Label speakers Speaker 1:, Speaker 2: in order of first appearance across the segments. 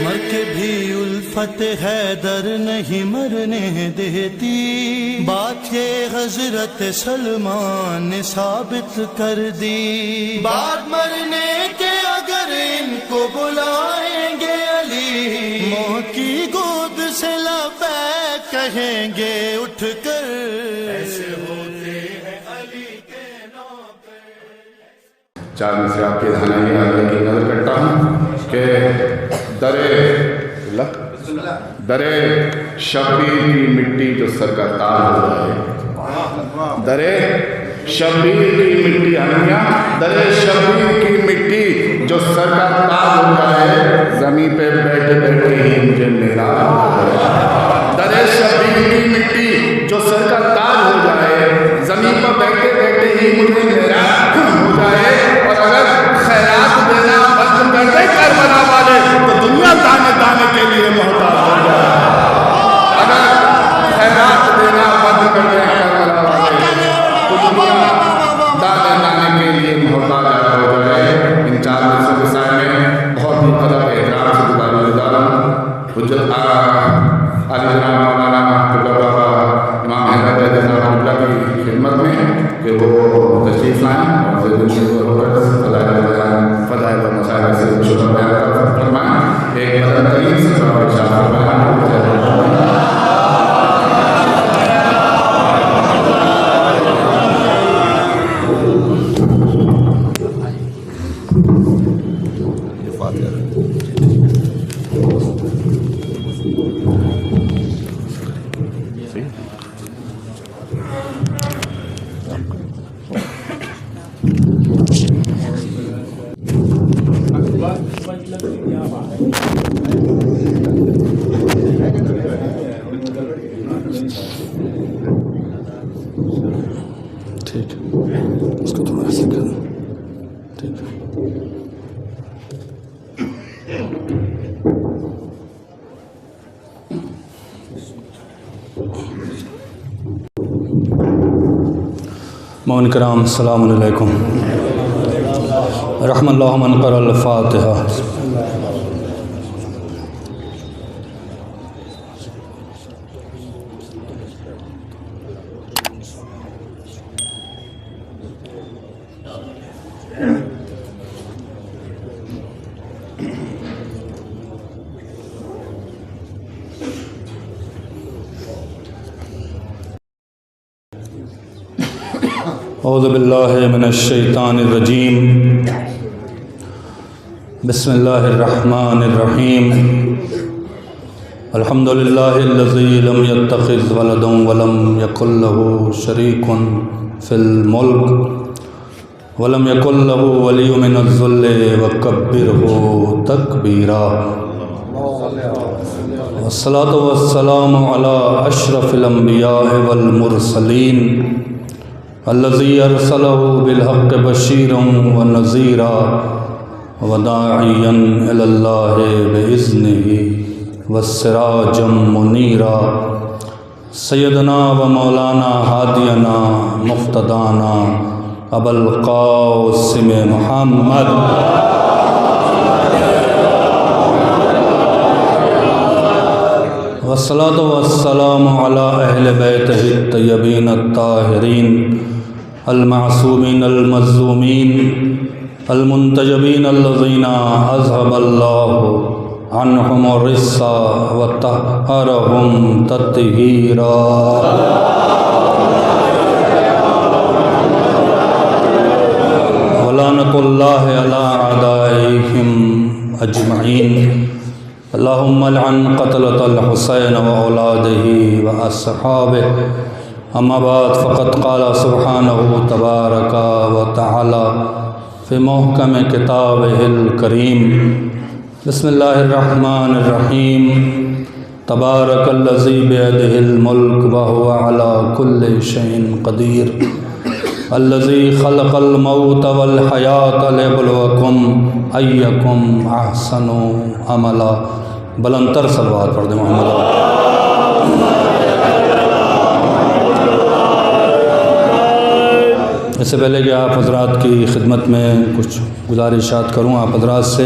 Speaker 1: مر کے بھی الفت حیدر نہیں مرنے دیتی، بات یہ حضرت سلمان نے ثابت کر دی۔ بعد مرنے کے اگر ان کو بلائیں گے علی، موت کی گود سے لبیک کہیں گے اٹھ کر، ایسے ہوتے ہیں علی کے نام پر۔
Speaker 2: چار میں سے آپ کے دھانے کی آگے کی نظر کرتا ہوں کہ درے شبیر کی مٹی جو سر کا تاج ہو جائے، درے شبیر کی مٹی درے شبیر کی مٹی جو سر کا تاج ہو جائے، زمین پہ بیٹھے بیٹھے ہی مجھے میرا درے شبیر کی مٹی جو سر کا تاج ہو جائے، زمین پر بیٹھے بیٹھے ہی مجھے میرا ہو جائے۔ اور اگر خیرات دینا بند کر دے کربلا والے تو دنیا دانے دانے کے لیے محتاج ہو جائے۔ اگر خیرات دینا بند کر دے کربلا والے تو دنیا دانے دانے کے لیے محتاج ہو جائے۔ ان چار مسائل میں بہت ہی ادب احترام سے گزارش گزارا حجت علی جناب مولانا قبلہ بابا امام حیدر علیہ السلام کی خدمت میں کہ وہ تشریف لائیں اور فضائل و مسائل سے شکر بیان فرمائیں۔ ایک بدن ترین سے جواب ارشاد
Speaker 3: ٹھیک ہے، اس کو تھوڑا ایسا کر دیں۔ ٹھیک ہے، مومن کرام السلام علیکم۔ رحم اللہ من قرأ الفاتحہ۔ اعوذ باللہ من الشیطان الرجیم، بسم اللہ الرحمن الرحیم۔ الحمد للہ الذی لم یتخذ ولدا ولم یکن له شریک فی الملک ولم یکن له ولی من الذل وکبرہ تکبیرا۔ والصلاة والسلام علی اشرف الانبیاء والمرسلین الذی ارسلہ بالحق بشیرا ونذیرا وداعیا الی اللہ باذنہ وسراجا منیرا۔ سیدنا و مولانا ہادینا مقتدانا ابا القاسم محمد والصلاة والسلام علی اہل بیتہ الطیبین الطاہرین المعصومین المظلومین المنتجبین الذین اذهب اللہ عنہم الرجس وطہرہم تطہیرا۔ ولعنۃ اللہ علی اعدائہم اجمعین۔ اللہم لعن قتلۃ الحسین واولادہ واصحابہ۔ اما بعد فقد قال سبحانہ تبارک و تعالی فی محکم کتابہ الکریم، بسم اللہ الرحمن الرحیم۔ تبارک الذی بیدہ الملک وہو علی کل شیء قدیر، الذی خلق الموت والحیاة لیبلوکم ایکم احسن عملا۔ بلندتر صلوات پڑھ دیں محمد۔ اس سے پہلے کہ آپ حضرات کی خدمت میں کچھ گزارشات کروں، آپ حضرات سے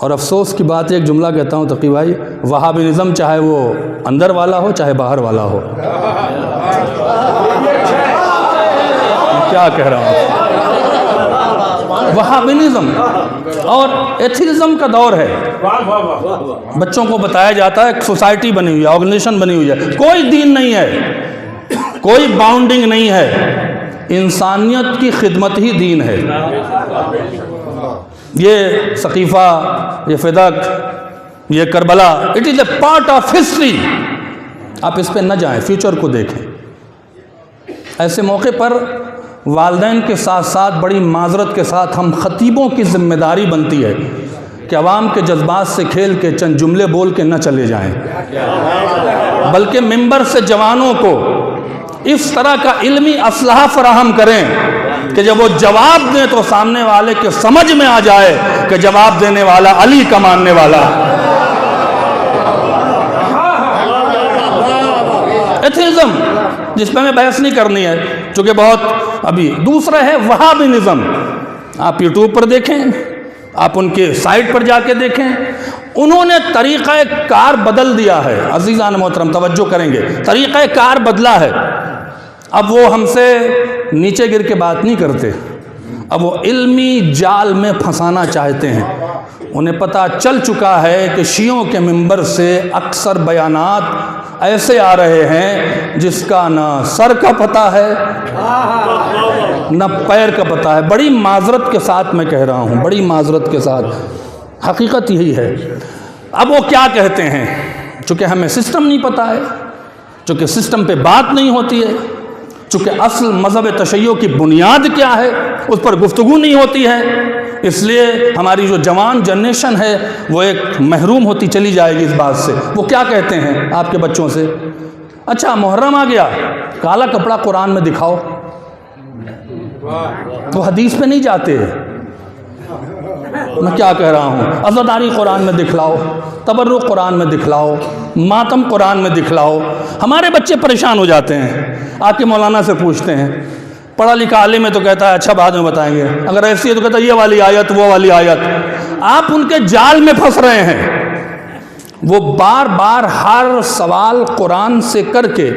Speaker 3: اور افسوس کی بات ایک جملہ کہتا ہوں تقی بھائی، وہابیزم چاہے وہ اندر والا ہو چاہے باہر والا ہو، کیا کہہ رہا ہوں، وہابیزم اور ایتھیزم کا دور ہے. بچوں کو بتایا جاتا ہے سوسائٹی بنی ہوئی ہے، آرگنائزیشن بنی ہوئی ہے، کوئی دین نہیں ہے، کوئی باؤنڈنگ نہیں ہے، انسانیت کی خدمت ہی دین ہے. یہ ثقیفہ، یہ فدق، یہ Karbala, it is a part of history. آپ اس پہ نہ جائیں، فیوچر کو دیکھیں. ایسے موقع پر والدین کے ساتھ ساتھ بڑی معذرت کے ساتھ ہم خطیبوں کی ذمہ داری بنتی ہے کہ عوام کے جذبات سے کھیل کے چند جملے بول کے نہ چلے جائیں، بلکہ ممبر سے جوانوں کو اس طرح کا علمی اسلحہ فراہم کریں کہ جب وہ جواب دیں تو سامنے والے کے سمجھ میں آ جائے کہ جواب دینے والا علی کا ماننے والا. ایتھیزم جس پہ میں بحث نہیں کرنی ہے چونکہ بہت ابھی. دوسرا ہے وہابیزم. آپ یوٹیوب پر دیکھیں، آپ ان کے سائٹ پر جا کے دیکھیں، انہوں نے طریقہ کار بدل دیا ہے. عزیزان محترم توجہ کریں گے، طریقہ کار بدلا ہے. اب وہ ہم سے نیچے گر کے بات نہیں کرتے، اب وہ علمی جال میں پھنسانا چاہتے ہیں. انہیں پتہ چل چکا ہے کہ شیعوں کے منبر سے اکثر بیانات ایسے آ رہے ہیں جس کا نہ سر کا پتہ ہے نہ پیر کا پتہ ہے. بڑی معذرت کے ساتھ میں کہہ رہا ہوں، بڑی معذرت کے ساتھ، حقیقت یہی ہے. اب وہ کیا کہتے ہیں، چونکہ ہمیں سسٹم نہیں پتہ ہے، چونکہ سسٹم پہ بات نہیں ہوتی ہے، چونکہ اصل مذہب تشیع کی بنیاد کیا ہے اس پر گفتگو نہیں ہوتی ہے، اس لیے ہماری جو جوان جنریشن ہے وہ ایک محروم ہوتی چلی جائے گی اس بات سے. وہ کیا کہتے ہیں آپ کے بچوں سے، اچھا محرم آ گیا، کالا کپڑا قرآن میں دکھاؤ. وہ حدیث پہ نہیں جاتے. میں کیا کہہ رہا ہوں، عزاداری قرآن میں دکھلاؤ، تبرک قرآن میں دکھلاؤ، ماتم قرآن میں دکھلاؤ. ہمارے بچے پریشان ہو جاتے ہیں، آ کے مولانا سے پوچھتے ہیں، پڑھا لکھا عالم ہے تو کہتا ہے اچھا بعد میں بتائیں گے، اگر ایسی ہے تو کہتا ہے یہ والی آیت وہ والی آیت. آپ ان کے جال میں پھنس رہے ہیں. وہ بار بار ہر سوال قرآن سے کر کے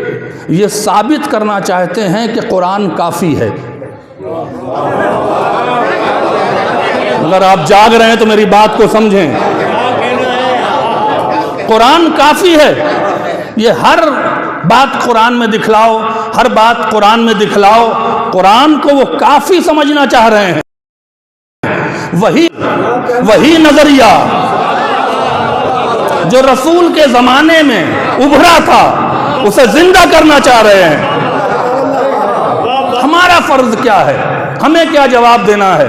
Speaker 3: یہ ثابت کرنا چاہتے ہیں کہ قرآن کافی ہے. اگر آپ جاگ رہے ہیں تو میری بات کو سمجھیں، قرآن کافی ہے. یہ ہر بات قرآن میں دکھلاؤ، ہر بات قرآن میں دکھلاؤ، قرآن کو وہ کافی سمجھنا چاہ رہے ہیں. وہی نظریہ جو رسول کے زمانے میں ابھرا تھا اسے زندہ کرنا چاہ رہے ہیں. ہمارا فرض کیا ہے، ہمیں کیا جواب دینا ہے؟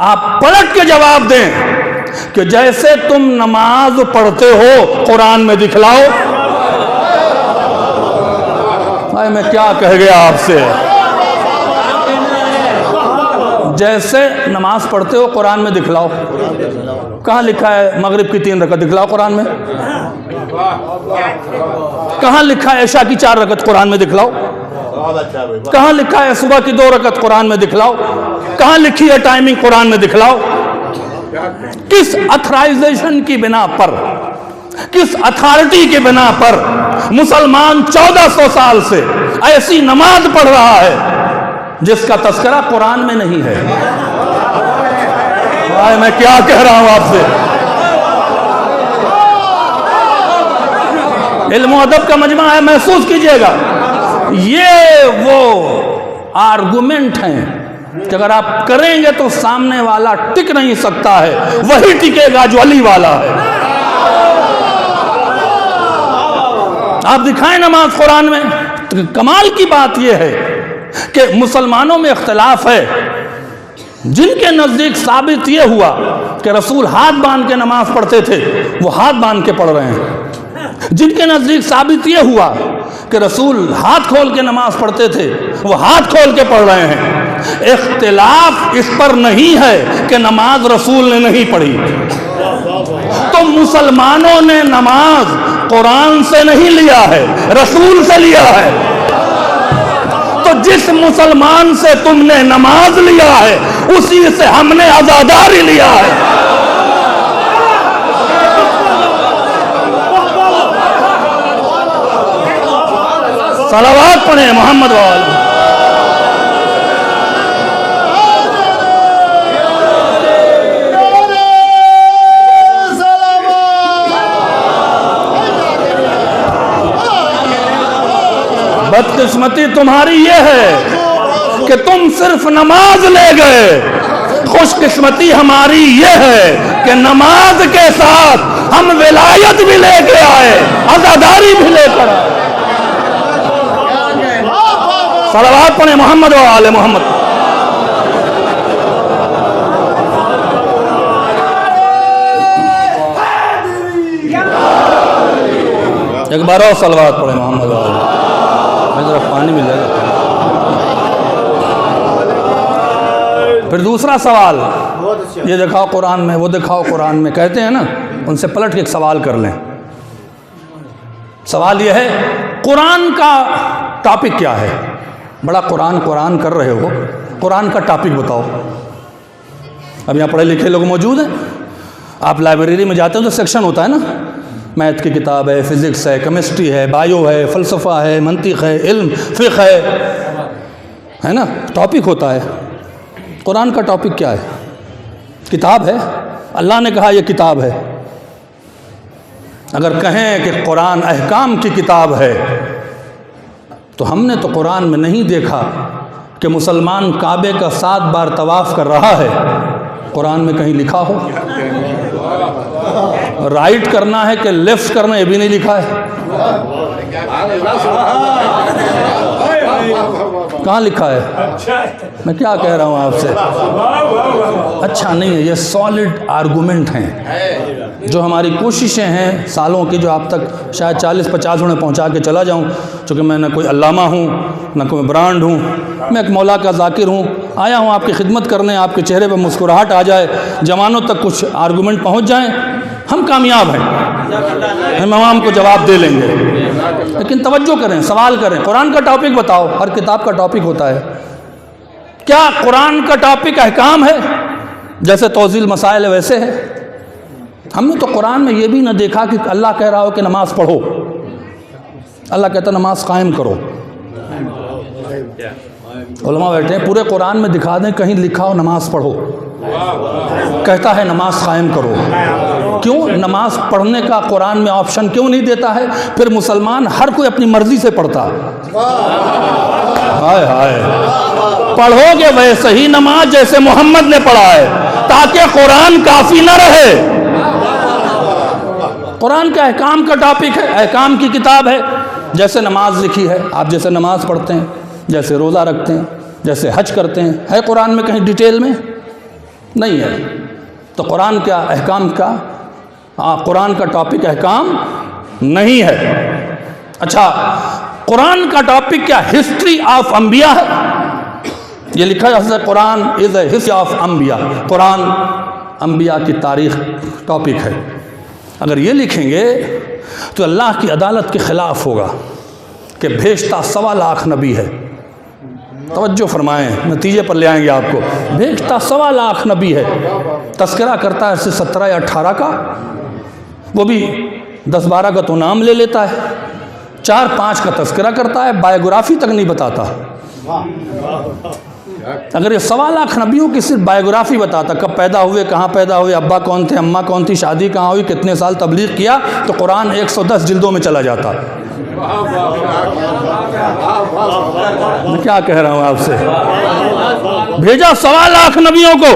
Speaker 3: آپ پلٹ کے جواب دیں کہ جیسے تم نماز پڑھتے ہو قرآن میں دکھلاؤ. میں کیا کہہ گیا آپ سے، جیسے نماز پڑھتے ہو قرآن میں دکھلاؤ. کہاں لکھا ہے مغرب کی 3 رکعت دکھلاؤ قرآن میں؟ کہاں لکھا ہے عشاء کی 4 رکعت قرآن میں دکھلاؤ؟ کہاں لکھا ہے صبح کی 2 رکعت قرآن میں دکھلاؤ؟ کہاں لکھی ہے ٹائمنگ قرآن میں دکھلاؤ؟ کس اتھرائزیشن کی بنا پر، کس اتھارٹی کی بنا پر مسلمان 1400 سال سے ایسی نماز پڑھ رہا ہے جس کا تذکرہ قرآن میں نہیں ہے؟ میں کیا کہہ رہا ہوں آپ سے، علم و ادب کا مجمع ہے، محسوس کیجئے گا. یہ وہ آرگومنٹ ہیں کہ اگر آپ کریں گے تو سامنے والا ٹک نہیں سکتا ہے، وہی ٹکے گا جو علی والا ہے. آپ دکھائیں نماز قرآن میں. کمال کی بات یہ ہے کہ مسلمانوں میں اختلاف ہے. جن کے نزدیک ثابت یہ ہوا کہ رسول ہاتھ باندھ کے نماز پڑھتے تھے وہ ہاتھ باندھ کے پڑھ رہے ہیں. جن کے نزدیک ثابت یہ ہوا کہ رسول ہاتھ کھول کے نماز پڑھتے تھے وہ ہاتھ کھول کے پڑھ رہے ہیں. اختلاف اس پر نہیں ہے کہ نماز رسول نے نہیں پڑھی. تو مسلمانوں نے نماز قرآن سے نہیں لیا ہے، رسول سے لیا ہے. تو جس مسلمان سے تم نے نماز لیا ہے اسی سے ہم نے عزاداری لیا ہے. صلوات پڑھیں محمد والے. بدقسمتی تمہاری یہ ہے کہ تم صرف نماز لے گئے، خوش قسمتی ہماری یہ ہے کہ نماز کے ساتھ ہم ولایت بھی لے کے آئے، عزاداری بھی لے کر آئے. صلوات پڑھیں محمد و آل محمد. ایک بار اور صلوات پڑھیں محمد و آل محمد. ذرا پانی ملے گا. پھر دوسرا سوال، یہ دکھاؤ قرآن میں، وہ دکھاؤ قرآن میں، کہتے ہیں نا، ان سے پلٹ کے ایک سوال کر لیں. سوال یہ ہے قرآن کا ٹاپک کیا ہے؟ بڑا قرآن کر رہے ہو، قرآن کا ٹاپک بتاؤ. اب یہاں پڑھے لکھے لوگ موجود ہیں، آپ لائبریری میں جاتے ہیں تو سیکشن ہوتا ہے نا، میتھ کی کتاب ہے، فزکس ہے، کیمسٹری ہے، بایو ہے، فلسفہ ہے، منطق ہے، علم فقہ ہے نا، ٹاپک ہوتا ہے. قرآن کا ٹاپک کیا ہے؟ کتاب ہے. اللہ نے کہا یہ کتاب ہے. اگر کہیں کہ قرآن احکام کی کتاب ہے تو ہم نے تو قرآن میں نہیں دیکھا کہ مسلمان کعبے کا 7 بار طواف کر رہا ہے. قرآن میں کہیں لکھا ہو؟ رائٹ کرنا ہے کہ لیفٹ کرنا، یہ بھی نہیں لکھا ہے. کہاں لکھا ہے؟ میں کیا کہہ رہا ہوں آپ سے؟ اچھا نہیں ہے. یہ سالڈ آرگومنٹ ہیں جو ہماری کوششیں ہیں سالوں کی، جو آپ تک شاید 40-50 میں پہنچا کے چلا جاؤں. چونکہ میں نہ کوئی علامہ ہوں نہ کوئی برانڈ ہوں، میں ایک مولا کا ذاکر ہوں. آیا ہوں آپ کی خدمت کرنے، آپ کے چہرے پہ مسکراہٹ آ جائے، جوانوں تک کچھ آرگومنٹ پہنچ جائیں، ہم کامیاب ہیں، ہم عوام کو جواب دے لیں گے. لیکن توجہ کریں، سوال کریں. قرآن کا ٹاپک بتاؤ. ہر کتاب کا ٹاپک ہوتا ہے. کیا قرآن کا ٹاپک احکام ہے؟ جیسے توضیح المسائل ویسے ہے. ہم نے تو قرآن میں یہ بھی نہ دیکھا کہ اللہ کہہ رہا ہو کہ نماز پڑھو. اللہ کہتا نماز قائم کرو. علماء بیٹھے ہیں، پورے قرآن میں دکھا دیں کہیں لکھا ہو نماز پڑھو. کہتا ہے نماز قائم کرو. کیوں؟ نماز پڑھنے کا قرآن میں آپشن کیوں نہیں دیتا ہے؟ پھر مسلمان ہر کوئی اپنی مرضی سے پڑھتا. ہائے ہائے، پڑھو گے ویسے ہی نماز جیسے محمد نے پڑھا ہے، تاکہ قرآن کافی نہ رہے. قرآن کے احکام کا ٹاپک ہے، احکام کی کتاب ہے. جیسے نماز لکھی ہے، آپ جیسے نماز پڑھتے ہیں، جیسے روزہ رکھتے ہیں، جیسے حج کرتے ہیں، ہے قرآن میں کہیں ڈیٹیل میں؟ نہیں ہے. تو قرآن کیا احکام کا؟ قرآن کا ٹاپک احکام نہیں ہے. اچھا، قرآن کا ٹاپک کیا ہسٹری آف انبیاء ہے؟ یہ لکھا ہے قرآن از اے ہسٹری آف انبیاء. قرآن انبیاء کی تاریخ ٹاپک ہے. اگر یہ لکھیں گے تو اللہ کی عدالت کے خلاف ہوگا کہ بھیجتا 1.25 لاکھ نبی ہے. توجہ فرمائیں، نتیجے پر لے آئیں گے آپ کو. بھیجتا 1.25 لاکھ نبی ہے. تذکرہ کرتا ہے 17 یا 18 کا، وہ بھی 10-12 کا تو نام لے لیتا ہے، 4-5 کا تذکرہ کرتا ہے، بایوگرافی تک نہیں بتاتا. اگر یہ 1.25 لاکھ نبیوں کی صرف بایوگرافی بتاتا، کب پیدا ہوئے، کہاں پیدا ہوئے، ابا کون تھے، اماں کون تھی، شادی کہاں ہوئی، کتنے سال تبلیغ کیا، تو قرآن 110 جلدوں میں چلا جاتا. میں کیا کہہ رہا ہوں آپ سے؟ بھیجا 1.25 لاکھ نبیوں کو،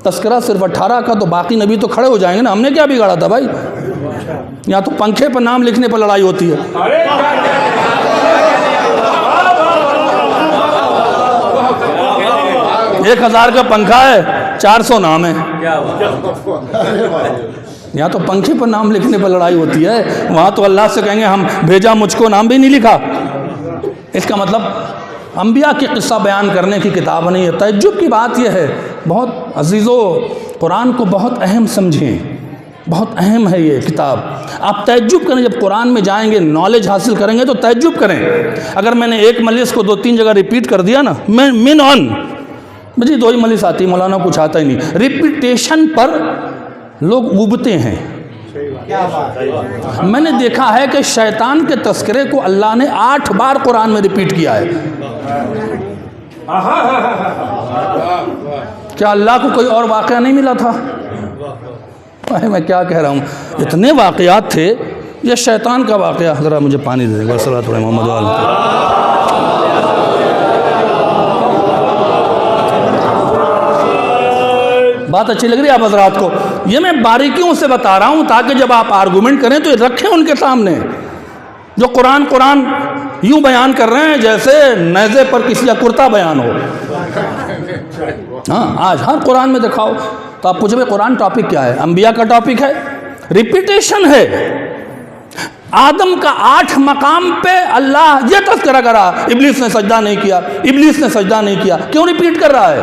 Speaker 3: تذکرہ صرف 18 کا، تو باقی نبی تو کھڑے ہو جائیں گے نا. ہم نے کیا بگاڑا تھا بھائی؟ یہاں تو پنکھے پر نام لکھنے پر لڑائی ہوتی ہے. ایک 1000 کا پنکھا ہے، 400 نام ہے. یہاں تو پنکھے پر نام لکھنے پر لڑائی ہوتی ہے. وہاں تو اللہ سے کہیں گے ہم بھیجا مجھ کو، نام بھی نہیں لکھا. اس کا مطلب انبیاء کی قصہ بیان کرنے کی کتاب نہیں ہے. تعجب کی بات یہ ہے، بہت عزیزو، قرآن کو بہت اہم سمجھیں، بہت اہم ہے یہ کتاب. آپ تعجب کریں، جب قرآن میں جائیں گے، نالج حاصل کریں گے تو تعجب کریں. اگر میں نے ایک مجلس کو 2-3 جگہ ریپیٹ کر دیا نا، من آن مجھے 2 ہی مجلس آتی، مولانا کچھ آتا ہی نہیں. ریپیٹیشن پر لوگ اوبتے ہیں. میں نے دیکھا ہے کہ شیطان کے تذکرے کو اللہ نے 8 بار قرآن میں ریپیٹ کیا ہے. کیا اللہ کو کوئی اور واقعہ نہیں ملا تھا؟ میں کیا کہہ رہا ہوں، اتنے واقعات تھے. یہ شیطان کا واقعہ. ذرا مجھے پانی دے دیں گا. صلی اللہ علیہ محمد وآلہ. بات اچھی لگ رہی ہے آپ حضرات کو؟ یہ میں باریکیوں سے بتا رہا ہوں تاکہ جب آپ آرگومنٹ کریں تو یہ رکھیں ان کے سامنے. جو قرآن یوں بیان کر رہے ہیں جیسے نیزے پر کسی کا کرتا بیان ہو. ہاں آج ہر قرآن میں دکھاؤ تو آپ پوچھیں قرآن ٹاپک کیا ہے؟ انبیاء کا ٹاپک ہے، ریپیٹیشن ہے. آدم کا 8 مقام پہ اللہ یہ تذکرہ کرا، ابلیس نے سجدہ نہیں کیا، ابلیس نے سجدہ نہیں کیا. کیوں ریپیٹ کر رہا ہے؟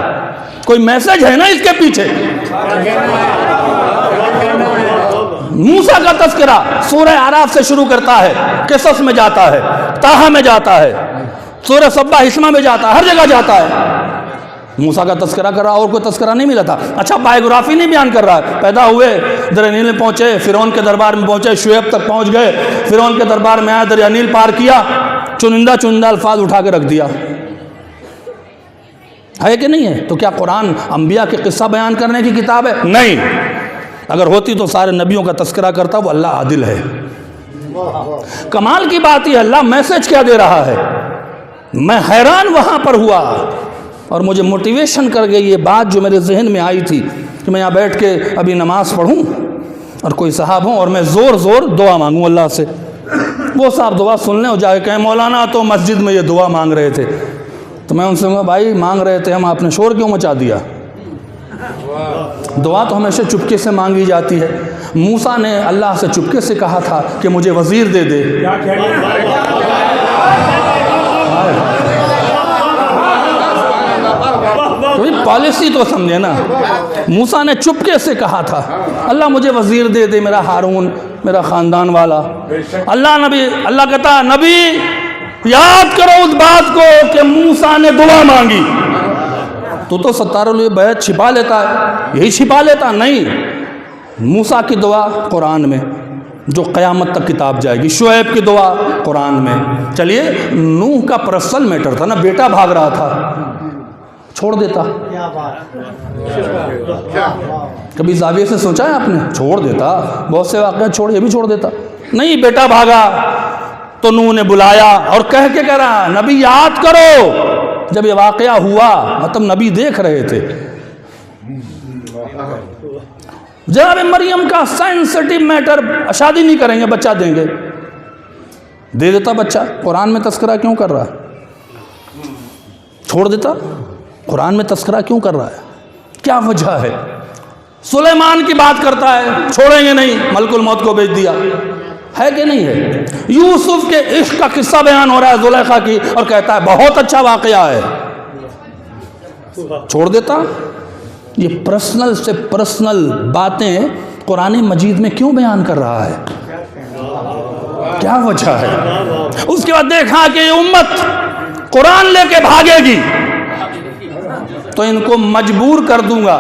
Speaker 3: کوئی میسج ہے نا اس کے پیچھے. موسیٰ کا تذکرہ سورہ اعراف سے شروع کرتا ہے، قصص میں جاتا ہے، طٰہٰ میں جاتا ہے، سورہ سبا حشمہ میں جاتا ہے، ہر جگہ جاتا ہے. موسیٰ کا تذکرہ کر رہا، اور کوئی تذکرہ نہیں ملا تھا. اچھا بائیوگرافی نہیں بیان کر رہا ہے. پیدا ہوئے، دریا نیل میں پہنچے، فرعون کے دربار میں پہنچے، شعیب تک پہنچ گئے، فرعون کے دربار میں آیا، دریا نیل پار کیا، چنندہ الفاظ اٹھا کے رکھ دیا. ہے کہ نہیں ہے؟ تو کیا قرآن انبیاء کے قصہ بیان کرنے کی کتاب ہے؟ نہیں. اگر ہوتی تو سارے نبیوں کا تذکرہ کرتا. وہ اللہ عادل ہے. کمال کی بات یہ اللہ میسج کیا دے رہا ہے. میں حیران وہاں پر ہوا اور مجھے موٹیویشن کر گئی یہ بات جو میرے ذہن میں آئی تھی کہ میں یہاں بیٹھ کے ابھی نماز پڑھوں اور کوئی صاحب ہوں اور میں زور دعا مانگوں اللہ سے. وہ صاحب دعا سن لیں اور جا کے کہیں مولانا تو مسجد میں یہ دعا مانگ رہے تھے. تو میں ان سے کہا بھائی مانگ رہے تھے ہم، آپ نے شور کیوں مچا دیا؟ دعا تو ہمیشہ چپکے سے مانگی جاتی ہے. موسیٰ نے اللہ سے چپکے سے کہا تھا کہ مجھے وزیر دے دے. پالیسی تو سمجھے نا. موسیٰ نے چپکے سے کہا تھا اللہ مجھے وزیر دے دے، میرا ہارون، میرا خاندان والا. اللہ کہتا نبی یاد کرو اس بات کو کہ موسیٰ نے دعا مانگی. تو ستاروں لیے بیعت چھپا لیتا ہے، یہی چھپا لیتا نہیں. موسیٰ کی دعا قرآن میں جو قیامت تک کتاب جائے گی. شعیب کی دعا قرآن میں. چلیے نوح کا پرسنل میٹر تھا نا، بیٹا بھاگ رہا تھا، چھوڑ دیتا. کبھی زاویے سے سوچا ہے آپ نے؟ چھوڑ دیتا. بہت سے واقعات یہ بھی چھوڑ دیتا. نہیں، بیٹا بھاگا تو نوح نے بلایا اور کہہ کے کہہ رہا نبی یاد کرو. جب یہ واقعہ ہوا مطلب نبی دیکھ رہے تھے. جناب مریم کا سینسٹیو میٹر، شادی نہیں کریں گے بچہ دیں گے، دے دیتا بچہ. قرآن میں تذکرہ کیوں کر رہا ہے؟ چھوڑ دیتا. قرآن میں تذکرہ کیوں کر رہا ہے؟ کیا وجہ ہے؟ سلیمان کی بات کرتا ہے، چھوڑیں گے نہیں، ملک الموت کو بھیج دیا. ہے کہ نہیں ہے؟ یوسف کے عشق کا قصہ بیان ہو رہا ہے زلیخا کی اور کہتا ہے بہت اچھا واقعہ ہے، چھوڑ دیتا. یہ پرسنل سے پرسنل باتیں قرآن مجید میں کیوں بیان کر رہا ہے؟ کیا وجہ ہے؟ اس کے بعد دیکھا کہ یہ امت قرآن لے کے بھاگے گی تو ان کو مجبور کر دوں گا،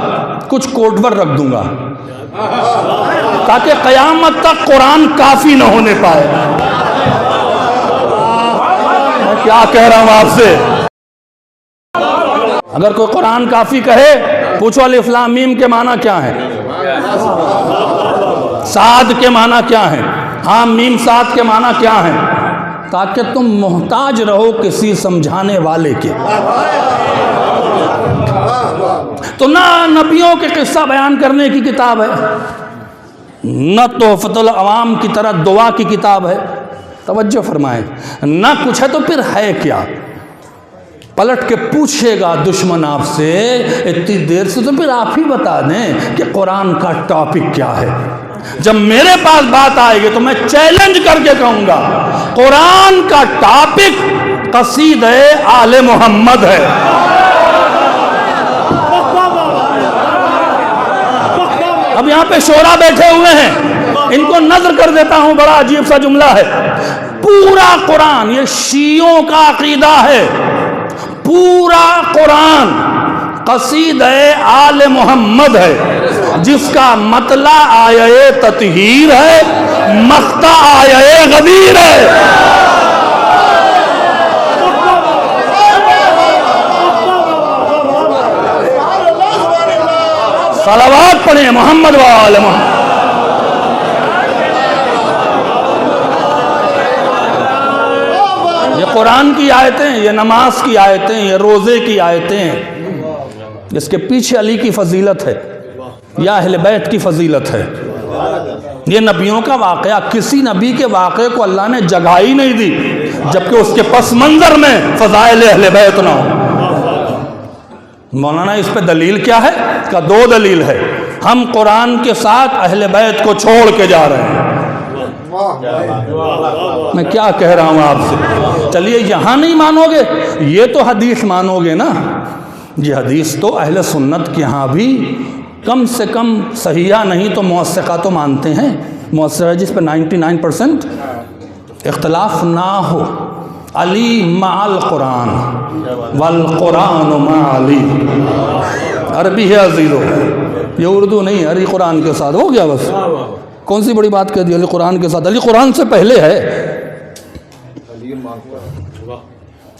Speaker 3: کچھ کوٹ پر رکھ دوں گا تاکہ قیامت تک قرآن کافی نہ ہونے پائے. میں کیا کہہ رہا ہوں آپ سے؟ اگر کوئی قرآن کافی کہے پوچھو الف لام میم کے معنی کیا ہیں، صاد کے معنی کیا ہیں، حام میم صاد کے معنی کیا ہیں، تاکہ تم محتاج رہو کسی سمجھانے والے کے. تو نہ نبیوں کے قصہ بیان کرنے کی کتاب ہے، نہ تحفۃ العوام کی طرح دعا کی کتاب ہے. توجہ فرمائیں. نہ کچھ ہے تو پھر ہے کیا؟ پلٹ کے پوچھے گا دشمن آپ سے اتنی دیر سے تو پھر آپ ہی بتا دیں کہ قرآن کا ٹاپک کیا ہے. جب میرے پاس بات آئے گی تو میں چیلنج کر کے کہوں گا قرآن کا ٹاپک قصیدہ آل محمد ہے. اب یہاں پہ شورا بیٹھے ہوئے ہیں، ان کو نظر کر دیتا ہوں، بڑا عجیب سا جملہ ہے. پورا قرآن، یہ شیعوں کا عقیدہ ہے، پورا قرآن قصیدہ آل محمد ہے. جس کا مطلع آیے تطہیر ہے، مقطع آیے غدیر ہے۔ صلوات پڑھیں محمد و آل محمد۔ یہ قرآن کی آیتیں، یہ نماز کی آیتیں، یہ روزے کی آیتیں ہیں، جس کے پیچھے علی کی فضیلت ہے یا اہل بیت کی فضیلت ہے۔ یہ نبیوں کا واقعہ، کسی نبی کے واقعے کو اللہ نے جگہ ہی نہیں دی جبکہ اس کے پس منظر میں فضائل اہل بیت نہ ہو۔ مولانا اس پہ دلیل کیا ہے؟ اس کا دو دلیل ہے۔ ہم قرآن کے ساتھ اہل بیت کو چھوڑ کے جا رہے ہیں۔ میں کیا کہہ رہا ہوں آپ سے؟ چلیے یہاں نہیں مانو گے، یہ تو حدیث مانو گے نا۔ یہ حدیث تو اہل سنت کے ہاں بھی کم سے کم صحیحہ نہیں تو موثقہ تو مانتے ہیں۔ موثقہ جس پہ 99% اختلاف نہ ہو۔ علی مع القرآن والقرآن مع علی، عربی ہے عزیزو، یہ اردو نہیں، علی قرآن کے ساتھ ہو گیا بس۔ کون سی بڑی بات کہہ دی؟ علی قرآن کے ساتھ، علی قرآن سے پہلے ہے۔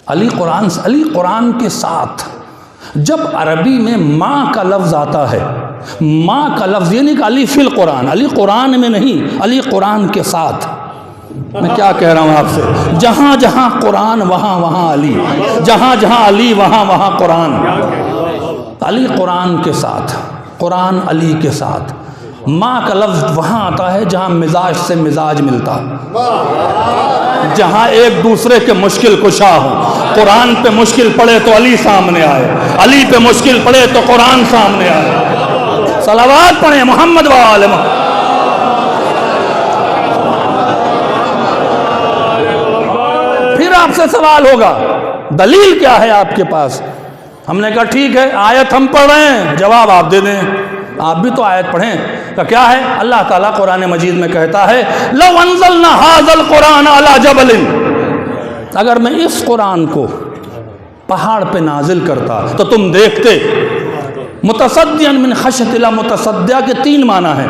Speaker 3: علی قرآن کے ساتھ۔ جب عربی میں ماں کا لفظ آتا ہے، ماں کا لفظ یہ نہیں کہ علی فی القرآن، علی قرآن میں نہیں، علی قرآن کے ساتھ۔ میں کیا کہہ رہا ہوں آپ سے؟ جہاں جہاں قرآن وہاں وہاں علی، جہاں جہاں علی وہاں وہاں قرآن۔ علی قرآن کے ساتھ، قرآن علی کے ساتھ۔ ماں کا لفظ وہاں آتا ہے جہاں مزاج سے مزاج ملتا، جہاں ایک دوسرے کے مشکل کشا ہو۔ قرآن پہ مشکل پڑے تو علی سامنے آئے، علی پہ مشکل پڑے تو قرآن سامنے آئے۔ صلوات پڑھیں محمد و آل محمد۔ پھر آپ سے سوال ہوگا دلیل کیا ہے آپ کے پاس؟ ہم نے کہا ٹھیک ہے، آیت ہم پڑھ رہے ہیں، جواب آپ دے دیں۔ آپ بھی تو آیت پڑھیں۔ کہ کیا ہے؟ اللہ تعالیٰ قرآن مجید میں کہتا ہے لو انزلنا ھذا القرآن علی جبل، اگر میں اس قرآن کو پہاڑ پہ نازل کرتا تو تم دیکھتے۔ متصدیاً من خشیۃ اللہ، متصدیہ کے 3 معنی ہیں،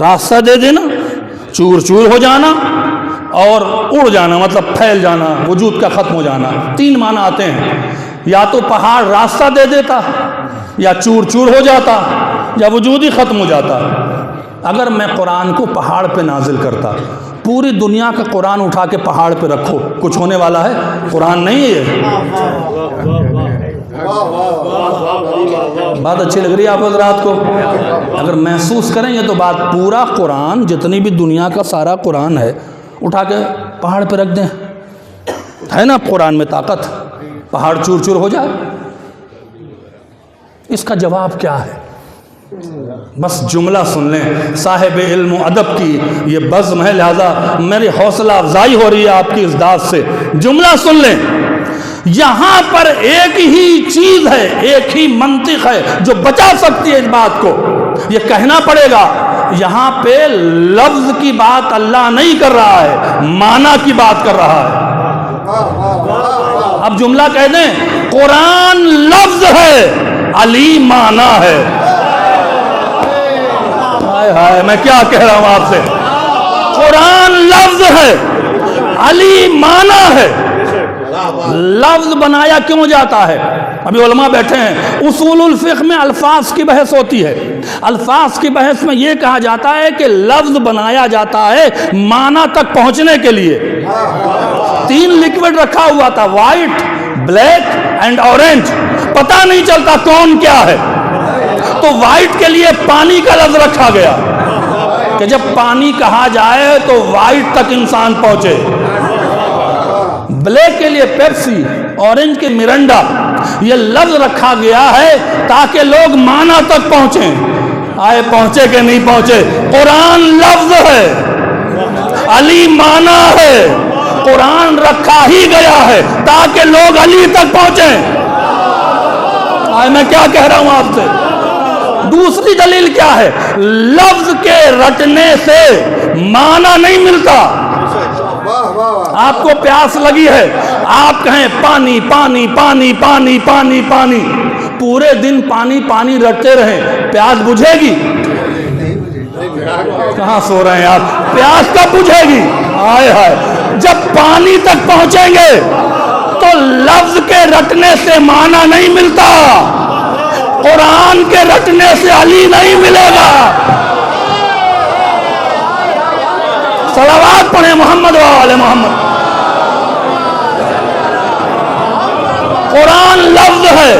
Speaker 3: راستہ دے دینا، چور چور ہو جانا، اور اڑ جانا مطلب پھیل جانا، وجود کا ختم ہو جانا۔ 3 معنی آتے ہیں، یا تو پہاڑ راستہ دے دیتا، یا چور چور ہو جاتا، یا وجود ہی ختم ہو جاتا۔ اگر میں قرآن کو پہاڑ پہ نازل کرتا، پوری دنیا کا قرآن اٹھا کے پہاڑ پہ رکھو، کچھ ہونے والا ہے؟ قرآن نہیں ہے یہ۔ بات اچھی لگ رہی ہے آپ حضرات کو؟ اگر محسوس کریں گے تو بات، پورا قرآن جتنی بھی دنیا کا سارا قرآن ہے اٹھا کے پہاڑ پہ رکھ دیں، ہے نا قرآن میں طاقت؟ پہاڑ چور چور ہو جائے؟ اس کا جواب کیا ہے؟ بس جملہ سن لیں، صاحب علم و ادب کی یہ بزم ہے، لہذا میری حوصلہ افزائی ہو رہی ہے آپ کی اس داد سے۔ جملہ سن لیں، یہاں پر ایک ہی چیز ہے، ایک ہی منطق ہے جو بچا سکتی ہے اس بات کو۔ یہ کہنا پڑے گا یہاں پہ لفظ کی بات اللہ نہیں کر رہا ہے، معنی کی بات کر رہا ہے۔ اب جملہ کہہ دیں، قرآن لفظ ہے، علی معنی ہے۔ ہائے میں کیا کہہ رہا ہوں آپ سے؟ قرآن لفظ ہے، علی معنی ہے۔ لفظ بنایا کیوں جاتا ہے؟ ابھی علماء بیٹھے ہیں، اصول الفقہ میں الفاظ کی بحث ہوتی ہے۔ الفاظ کی بحث میں یہ کہا جاتا ہے کہ لفظ بنایا جاتا ہے معنی تک پہنچنے کے لیے۔ 3 لکوڈ رکھا ہوا تھا، وائٹ، بلیک اینڈ اورنج، پتہ نہیں چلتا کون کیا ہے، تو وائٹ کے لیے پانی کا لفظ رکھا گیا کہ جب پانی کہا جائے تو وائٹ تک انسان پہنچے۔ بلیک کے لیے پیپسی، اورنج کے مرنڈا، یہ لفظ رکھا گیا ہے تاکہ لوگ معنی تک پہنچیں۔ آئے پہنچے کہ نہیں پہنچے؟ قرآن لفظ ہے، علی معنی ہے، قرآن رکھا ہی گیا ہے تاکہ لوگ علی تک پہنچیں۔ آئے میں کیا کہہ رہا ہوں آپ سے؟ دوسری دلیل کیا ہے؟ لفظ کے رٹنے سے معنی نہیں ملتا۔ آپ کو پیاس لگی ہے، آپ کہیں پانی پانی پانی پانی پانی پانی، پورے دن پانی پانی رٹتے رہیں، پیاس بجھے گی؟ کہاں سو رہے ہیں آپ؟ پیاس کب بجھے گی؟ ہائے ہائے، جب پانی تک پہنچیں گے تو لفظ کے رٹنے سے معنی نہیں ملتا، قرآن کے رٹنے سے علی نہیں ملے گا۔ صلوات پڑھیں محمد و آل محمد۔ قرآن لفظ ہے،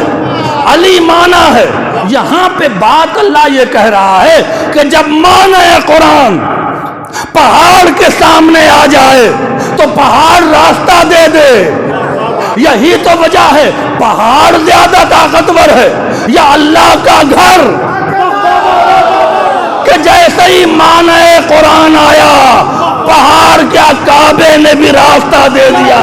Speaker 3: علی معنی ہے۔ یہاں پہ بات اللہ یہ کہہ رہا ہے کہ جب معنی قرآن پہاڑ کے سامنے آ جائے تو پہاڑ راستہ دے دے۔ یہی تو وجہ ہے، پہاڑ زیادہ طاقتور ہے یا اللہ کا گھر، کہ جیسے ہی معنی قرآن آیا پہاڑ کیا کعبے نے بھی راستہ دے دیا۔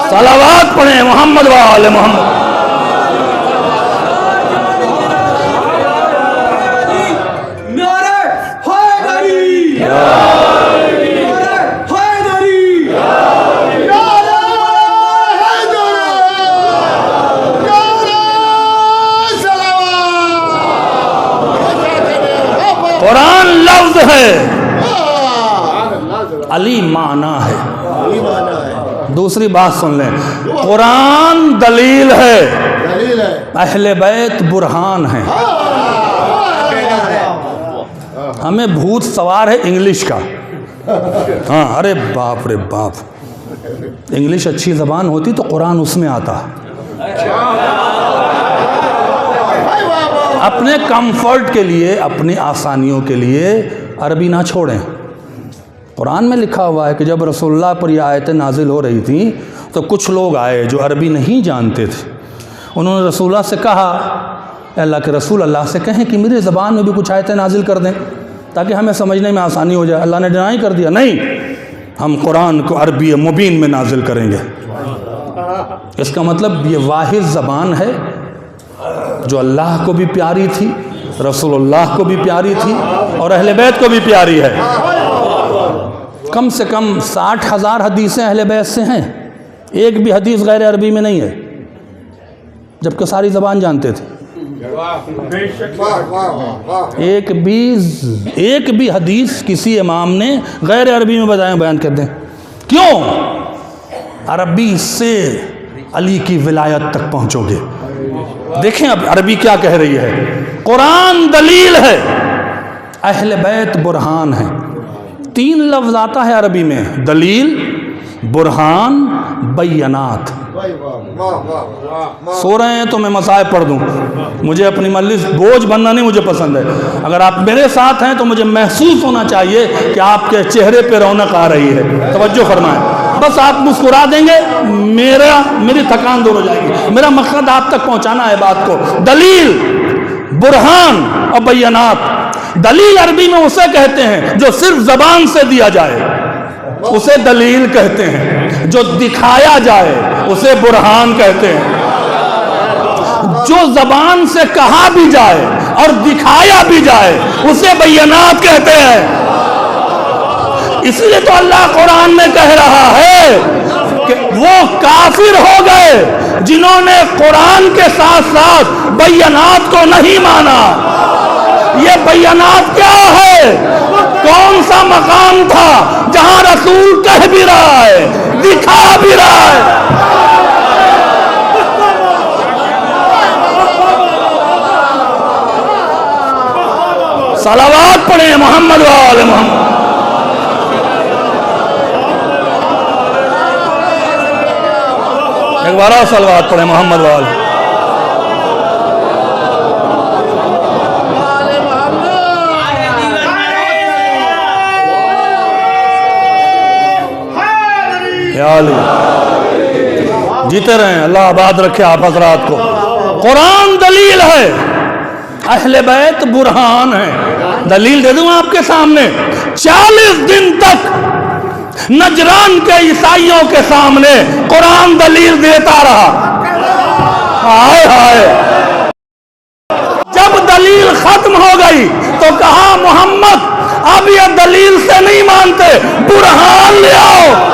Speaker 3: صلوات پڑھیں محمد و آل محمد۔ قرآن لفظ ہے، علی معنی ہے۔ دوسری بات سن لیں، قرآن دلیل ہے، اہل بیت برہان ہیں۔ ہمیں بھوت سوار ہے انگلش کا، ہاں ارے باپ رے باپ، انگلش اچھی زبان ہوتی تو قرآن اس میں آتا۔ اپنے کمفرٹ کے لیے، اپنی آسانیوں کے لیے عربی نہ چھوڑیں۔ قرآن میں لکھا ہوا ہے کہ جب رسول اللہ پر یہ آیتیں نازل ہو رہی تھیں تو کچھ لوگ آئے جو عربی نہیں جانتے تھے، انہوں نے رسول اللہ سے کہا، اے اللہ کے رسول، اللہ سے کہیں کہ میری زبان میں بھی کچھ آیتیں نازل کر دیں تاکہ ہمیں سمجھنے میں آسانی ہو جائے۔ اللہ نے ڈینائی کر دیا، نہیں، ہم قرآن کو عربی مبین میں نازل کریں گے۔ اس کا مطلب یہ واحد زبان ہے جو اللہ کو بھی پیاری تھی، رسول اللہ کو بھی پیاری تھی اور اہل بیت کو بھی پیاری ہے۔ کم سے کم 60,000 حدیثیں اہل بیت سے ہیں، ایک بھی حدیث غیر عربی میں نہیں ہے، جبکہ ساری زبان جانتے تھے۔ ایک بھی حدیث کسی امام نے غیر عربی میں بیان کر دیں۔ کیوں؟ عربی سے علی کی ولایت تک پہنچو گے۔ دیکھیں اب عربی کیا کہہ رہی ہے، قرآن دلیل ہے، اہل بیت برہان ہے۔ 3 لفظ آتا ہے عربی میں، دلیل، برہان، بینات۔ سو رہے ہیں تو میں مصائب پڑھ دوں، مجھے اپنی مجلس بوجھ بننا نہیں مجھے پسند ہے۔ اگر آپ میرے ساتھ ہیں تو مجھے محسوس ہونا چاہیے کہ آپ کے چہرے پہ رونق آ رہی ہے۔ توجہ فرمائیں، بس آپ مسکرا دیں گے میری تھکان دور ہو جائے گی۔ میرا مقصد آپ تک پہنچانا ہے بات کو۔ دلیل، برہان اور بینات۔ دلیل عربی میں اسے کہتے ہیں جو صرف زبان سے دیا جائے، اسے دلیل کہتے ہیں۔ جو دکھایا جائے اسے برہان کہتے ہیں۔ جو زبان سے کہا بھی جائے اور دکھایا بھی جائے اسے بینات کہتے ہیں۔ اس لیے تو اللہ قرآن میں کہہ رہا ہے کہ وہ کافر ہو گئے جنہوں نے قرآن کے ساتھ ساتھ بینات کو نہیں مانا۔ یہ بینات کیا ہے؟ کون سا مقام تھا جہاں رسول کہہ بھی رہا ہے، دکھا بھی رہا ہے؟ صلوات پڑھیں محمد و آل محمد۔ ایک بار اور صلوات پڑھیں محمد و آل۔ جیتے رہیں، اللہ آباد رکھے آپ حضرات کو۔ قرآن دلیل ہے، اہل بیت برہان ہے۔ دلیل دے دوں آپ کے سامنے، 40 دن تک نجران کے عیسائیوں کے سامنے قرآن دلیل دیتا رہا۔ ہائے ہائے، جب دلیل ختم ہو گئی تو کہا محمد اب یہ دلیل سے نہیں مانتے، برہان لے آؤ۔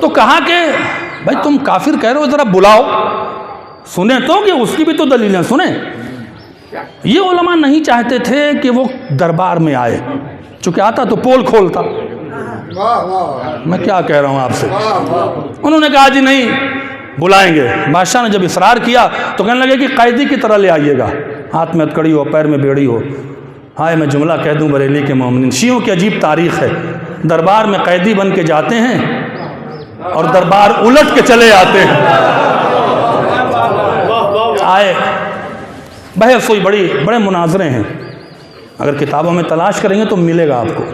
Speaker 3: تو کہا کہ بھائی تم کافر کہہ رہے ہو، ذرا بلاؤ سنیں تو کہ اس کی بھی تو دلیلیں سنیں۔ یہ علماء نہیں چاہتے تھے کہ وہ دربار میں آئے، چونکہ آتا تو پول کھولتا۔ میں کیا کہہ رہا ہوں آپ سے، انہوں نے کہا جی نہیں بلائیں گے۔ بادشاہ نے جب اصرار کیا تو کہنے لگے کہ قیدی کی طرح لے آئیے گا، ہاتھ میں ہتکڑی ہو، پیر میں بیڑی ہو۔ ہائے میں جملہ کہہ دوں بریلی کے مومنین، شیعوں کی عجیب تاریخ ہے، دربار میں قیدی بن کے جاتے ہیں اور دربار الٹ کے چلے آتے ہیں۔ آئے بحث ہوئی، بڑے مناظرے ہیں، اگر کتابوں میں تلاش کریں گے تو ملے گا آپ کو۔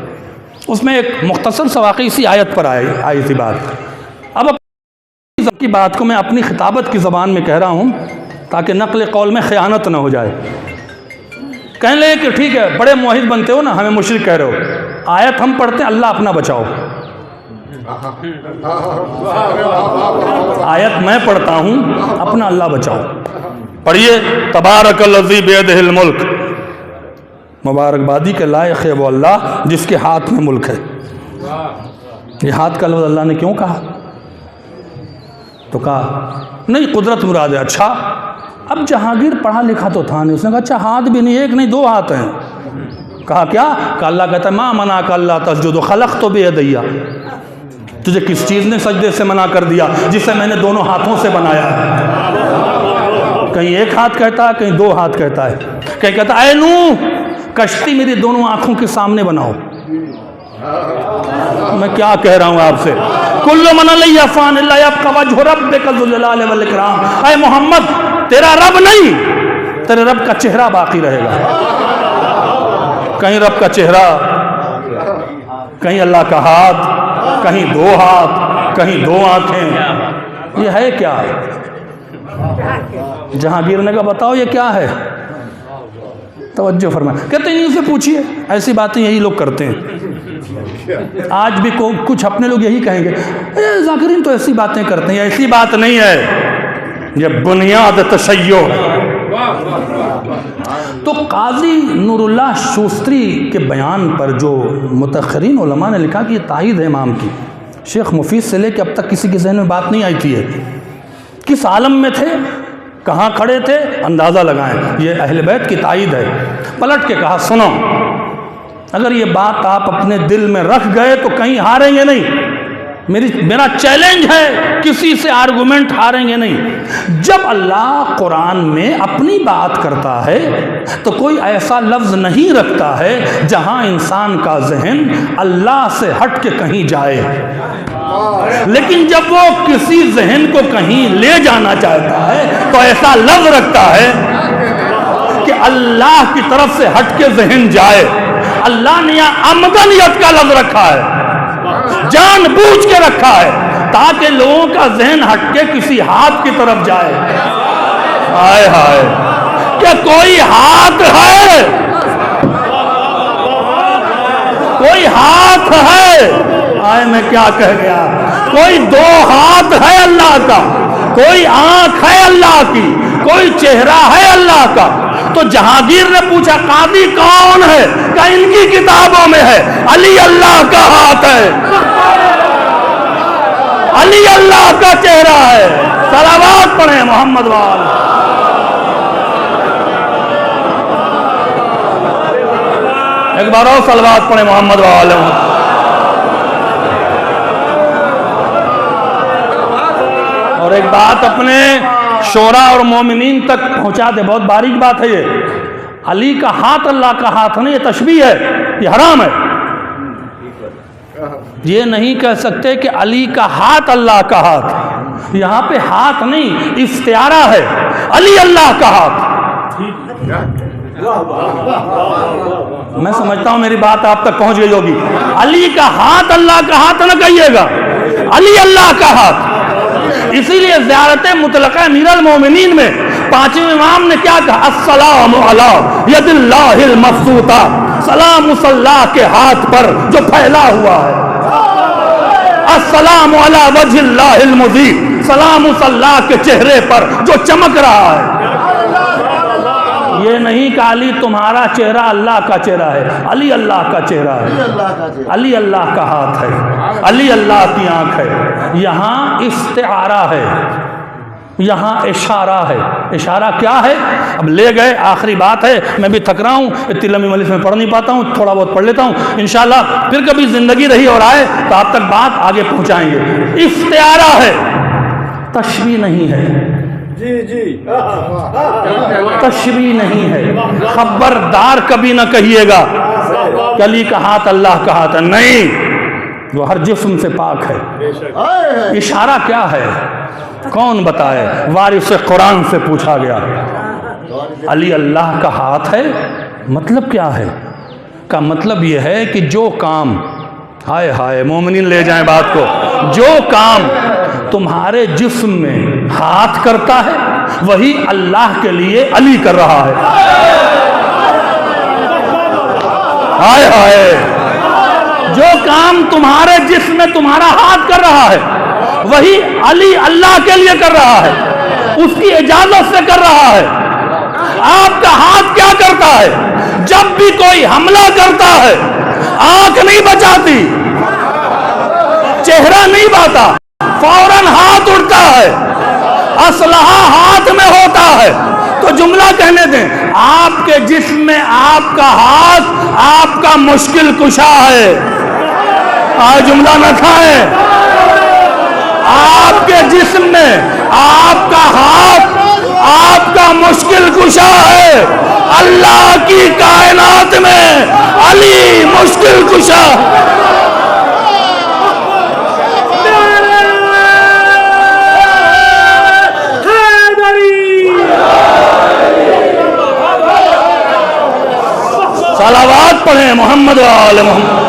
Speaker 3: اس میں ایک مختصر سا واقعی اسی آیت پر آئی تھی بات۔ اب کی بات کو میں اپنی خطابت کی زبان میں کہہ رہا ہوں تاکہ نقل قول میں خیانت نہ ہو جائے۔ کہنے لگے کہ ٹھیک ہے بڑے موحد بنتے ہو نا، ہمیں مشرک کہہ رہے ہو، آیت ہم پڑھتے ہیں اللہ اپنا بچاؤ، آیت میں پڑھتا ہوں اپنا اللہ بچاؤ۔ پڑھیے تبارک الذی بیدہ الملک، مبارکبادی کے لائق ہے وہ اللہ جس کے ہاتھ میں ملک ہے۔ یہ ہاتھ کا لفظ اللہ نے کیوں کہا؟ تو کہا نہیں قدرت مراد ہے۔ اچھا اب جہانگیر پڑھا لکھا تو تھا نہیں، اس نے کہا اچھا ہاتھ بھی نہیں، ایک نہیں دو ہاتھ ہیں۔ کہا کیا؟ کہ اللہ کہتا ہے ما منعک اللہ تسجد خلقت بیدیا، تجھے کس چیز نے سجدے سے منع کر دیا جسے میں نے دونوں ہاتھوں سے بنایا ہے؟ کہیں ایک ہاتھ کہتا ہے، کہیں دو ہاتھ کہتا ہے، کہیں کہتا ہے اے نوح کشتی میری دونوں آنکھوں کے سامنے بناؤ۔ میں کیا کہہ رہا ہوں آپ سے، کل من علیہ فان الا یبقى وجہ ربک ذو الجلال والاکرام۔ اے محمد تیرا رب نہیں، تیرے رب کا چہرہ باقی رہے گا۔ کہیں رب کا چہرہ، کہیں اللہ کا ہاتھ، کہیں دو ہاتھ، کہیں دو آنکھیں، یہ ہے کیا؟ جہانگیر نے کہا بتاؤ یہ کیا ہے؟ توجہ فرمائیں، کہتے ہیں ان سے پوچھئے، ایسی باتیں یہی لوگ کرتے ہیں۔ آج بھی کچھ اپنے لوگ یہی کہیں گے ذاکرین تو ایسی باتیں کرتے ہیں، ایسی بات نہیں ہے، یہ بنیاد تشیع ہے۔ تو قاضی نور اللہ شوستری کے بیان پر جو متأخرین علماء نے لکھا کہ یہ تائید ہے امام کی، شیخ مفید سے لے کے اب تک کسی کے ذہن میں بات نہیں آئی تھی ہے، کس عالم میں تھے، کہاں کھڑے تھے، اندازہ لگائیں، یہ اہل بیت کی تائید ہے۔ پلٹ کے کہا سنو، اگر یہ بات آپ اپنے دل میں رکھ گئے تو کہیں ہاریں گے نہیں، میرا چیلنج ہے کسی سے آرگومنٹ ہاریں گے نہیں۔ جب اللہ قرآن میں اپنی بات کرتا ہے تو کوئی ایسا لفظ نہیں رکھتا ہے جہاں انسان کا ذہن اللہ سے ہٹ کے کہیں جائے، لیکن جب وہ کسی ذہن کو کہیں لے جانا چاہتا ہے تو ایسا لفظ رکھتا ہے کہ اللہ کی طرف سے ہٹ کے ذہن جائے۔ اللہ نے یہاں عمدنیت کا لفظ رکھا ہے، جان بوجھ کے رکھا ہے تاکہ لوگوں کا ذہن ہٹ کے کسی ہاتھ کی طرف جائے۔ ہائے ہائے، کیا کوئی ہاتھ ہے؟ کوئی ہاتھ ہے؟ آئے میں کیا کہہ گیا، کوئی دو ہاتھ ہے اللہ کا، کوئی آنکھ ہے اللہ کی، کوئی چہرہ ہے اللہ کا۔ تو جہانگیر نے پوچھا قاضی کون ہے؟ کہ ان کی کتابوں میں ہے علی اللہ کا ہاتھ ہے، علی اللہ کا چہرہ ہے۔ صلوات پڑھیں محمد وال۔ ایک بار اور صلوات پڑھیں محمد وال۔ اور ایک بات اپنے شورا اور مومنین تک پہنچا دے، بہت باریک بات ہے یہ، علی کا ہاتھ اللہ کا ہاتھ نہیں، یہ تشبیہ ہے، یہ حرام ہے۔ یہ نہیں کہہ سکتے کہ علی کا ہاتھ اللہ کا ہاتھ، یہاں پہ ہاتھ نہیں استعارہ ہے، علی اللہ کا ہاتھ۔ میں سمجھتا ہوں میری بات آپ تک پہنچ گئی ہوگی۔ علی کا ہاتھ اللہ کا ہاتھ نہ کہیے گا، علی اللہ کا ہاتھ۔ اسی لیے زیارت مطلقہ امیر المومنین میں پانچویں امام نے کیا کہا، السلام علی ید اللہ المبسوطہ، سلام اس اللہ کے ہاتھ پر جو پھیلا ہوا ہے، السلام علی وجہ اللہ المضیء، سلام اس اللہ کے چہرے پر جو چمک رہا ہے۔ یہ نہیں کہ علی تمہارا چہرہ اللہ کا چہرہ ہے، علی اللہ کا چہرہ ہے، علی اللہ کا ہاتھ ہے، علی اللہ کی آنکھ ہے۔ یہاں استعارہ ہے، یہاں اشارہ ہے۔ اشارہ کیا ہے؟ اب لے گئے، آخری بات ہے، میں بھی تھک رہا ہوں، اتنی لمبی مجلس میں پڑھ نہیں پاتا ہوں، تھوڑا بہت پڑھ لیتا ہوں، انشاءاللہ پھر کبھی زندگی رہی اور آئے تو آپ تک بات آگے پہنچائیں گے۔ استعارہ ہے، تشبیہ نہیں ہے، تشبیہ نہیں ہے۔ خبردار کبھی نہ کہیے گا کہ علی کا ہاتھ اللہ کا ہاتھ ہے، نہیں، وہ ہر جسم سے پاک ہے۔ اشارہ کیا ہے؟ کون بتائے؟ وارث قرآن سے پوچھا گیا، علی اللہ کا ہاتھ ہے، مطلب کیا ہے؟ کا مطلب یہ ہے کہ جو کام، ہائے ہائے مومنین لے جائیں بات کو، جو کام تمہارے جسم میں ہاتھ کرتا ہے وہی اللہ کے لیے علی کر رہا ہے۔ ہائے ہائے، جو کام تمہارے جسم میں تمہارا ہاتھ کر رہا ہے وہی علی اللہ کے لیے کر رہا ہے، اس کی اجازت سے کر رہا ہے۔ آپ کا ہاتھ کیا کرتا ہے؟ جب بھی کوئی حملہ کرتا ہے آنکھ نہیں بچاتی، چہرہ نہیں باتا، فوراً ہاتھ اٹھتا ہے، اسلحہ ہاتھ میں ہوتا ہے۔ تو جملہ کہنے دیں، آپ کے جسم میں آپ کا ہاتھ آپ کا مشکل کشا ہے۔ آج جملہ نہ کھائیں، آپ کے جسم میں آپ کا ہاتھ آپ کا مشکل کشا ہے۔ اللہ کی کائنات میں علی مشکل کشا۔ صلوات پڑھیں محمد و آل محمد۔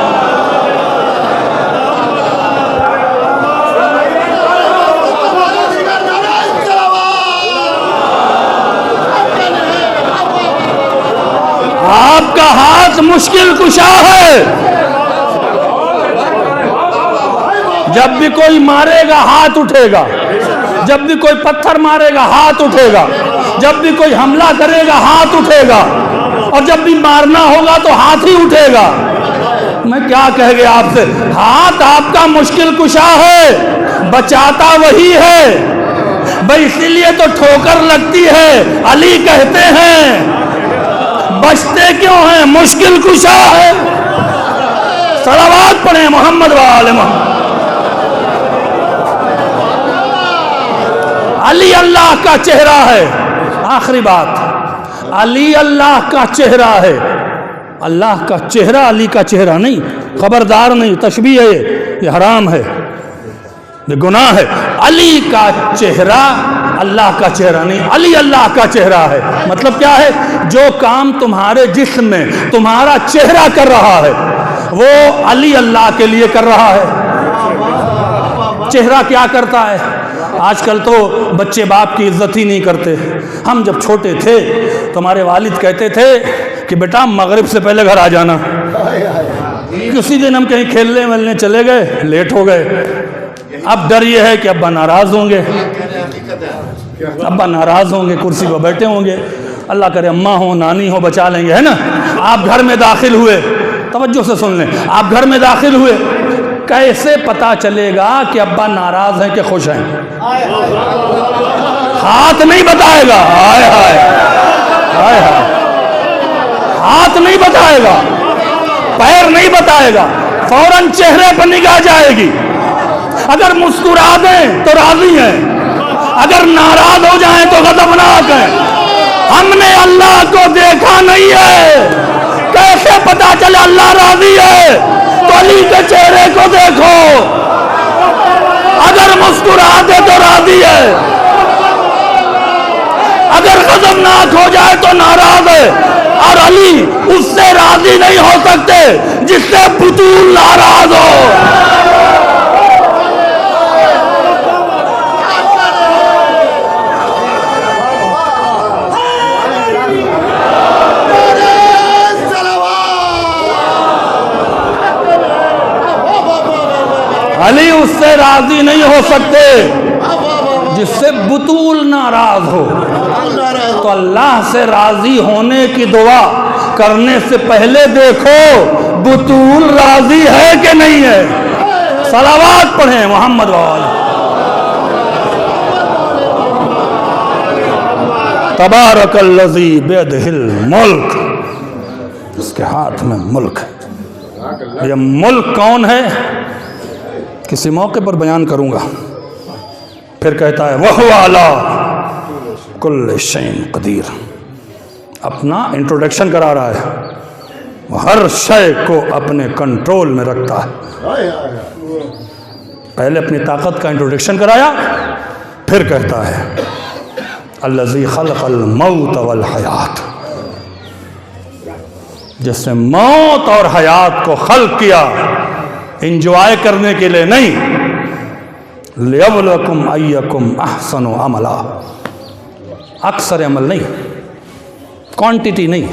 Speaker 3: آپ کا ہاتھ مشکل کشا ہے، جب بھی کوئی مارے گا ہاتھ اٹھے گا، جب بھی کوئی پتھر مارے گا ہاتھ اٹھے گا، جب بھی کوئی حملہ کرے گا ہاتھ اٹھے گا، اور جب بھی مارنا ہوگا تو ہاتھ ہی اٹھے گا۔ میں کیا کہہ گیا آپ سے؟ ہاتھ آپ کا مشکل کشا ہے، بچاتا وہی ہے۔ بھئی اسی لیے تو ٹھوکر لگتی ہے، علی کہتے ہیں، بچتے کیوں ہیں؟ مشکل کشا ہے۔ صلوات پڑھیں محمد و آل محمد۔ علی اللہ کا چہرہ ہے، آخری بات، علی اللہ کا چہرہ ہے۔ اللہ کا چہرہ، علی کا چہرہ نہیں، خبردار نہیں، تشبیہ ہے، یہ حرام ہے، یہ گناہ ہے۔ علی کا چہرہ اللہ کا چہرہ نہیں، علی اللہ کا چہرہ ہے۔ مطلب کیا ہے؟ جو کام تمہارے جسم میں تمہارا چہرہ کر رہا ہے وہ علی اللہ کے لیے کر رہا ہے۔ چہرہ کیا کرتا ہے؟ آج کل تو بچے باپ کی عزت ہی نہیں کرتے۔ ہم جب چھوٹے تھے تو ہمارے والد کہتے تھے کہ بیٹا مغرب سے پہلے گھر آ جانا۔ کسی دن ہم کہیں کھیلنے ولنے چلے گئے، لیٹ ہو گئے، اب ڈر یہ ہے کہ ابا ناراض ہوں گے، ابا ناراض ہوں گے، کرسی پر بیٹھے ہوں گے، اللہ کرے اماں ہو نانی ہو بچا لیں گے، ہے نا۔ آپ گھر میں داخل ہوئے، توجہ سے سن لیں، آپ گھر میں داخل ہوئے، کیسے پتا چلے گا کہ ابا ناراض ہیں کہ خوش ہیں؟ ہاتھ نہیں بتائے گا، ہائے ہائے ہائے ہائے، ہاتھ نہیں بتائے گا، پیر نہیں بتائے گا، فوراً چہرے پر نگاہ جائے گی۔ اگر مسکرا دیں تو راضی ہیں، اگر ناراض ہو جائیں تو غضبناک ہیں۔ ہم نے اللہ کو دیکھا نہیں ہے، کیسے پتا چلے اللہ راضی ہے؟ تو علی کے چہرے کو دیکھو، اگر مسکرا دے تو راضی ہے، اگر غضبناک ہو جائے تو ناراض ہے۔ اور علی اس سے راضی نہیں ہو سکتے جس سے بطول ناراض ہو۔ علی اس سے راضی نہیں ہو سکتے جس سے بطول ناراض ہو. تو اللہ سے راضی ہونے کی دعا کرنے سے پہلے دیکھو بطول راضی ہے کہ نہیں ہے. صلوات پڑھیں محمد وآلہ. تبارک الذی بیدہ الملک، اس کے ہاتھ میں ملک ہے. یہ ملک کون ہے کسی موقع پر بیان کروں گا. پھر کہتا ہے وَهُوَ عَلَىٰ كُلِّ شَيْءٍ قدیر. اپنا انٹروڈکشن کرا رہا ہے. وہ ہر شے کو اپنے کنٹرول میں رکھتا ہے. پہلے اپنی طاقت کا انٹروڈکشن کرایا، پھر کہتا ہے الذی خلق الموت والحیات، جس نے موت اور حیات کو خلق کیا انجوائے کرنے کے لیے نہیں، لیبلوکم ایکم احسن عملا. اکثر عمل نہیں، کوانٹیٹی نہیں،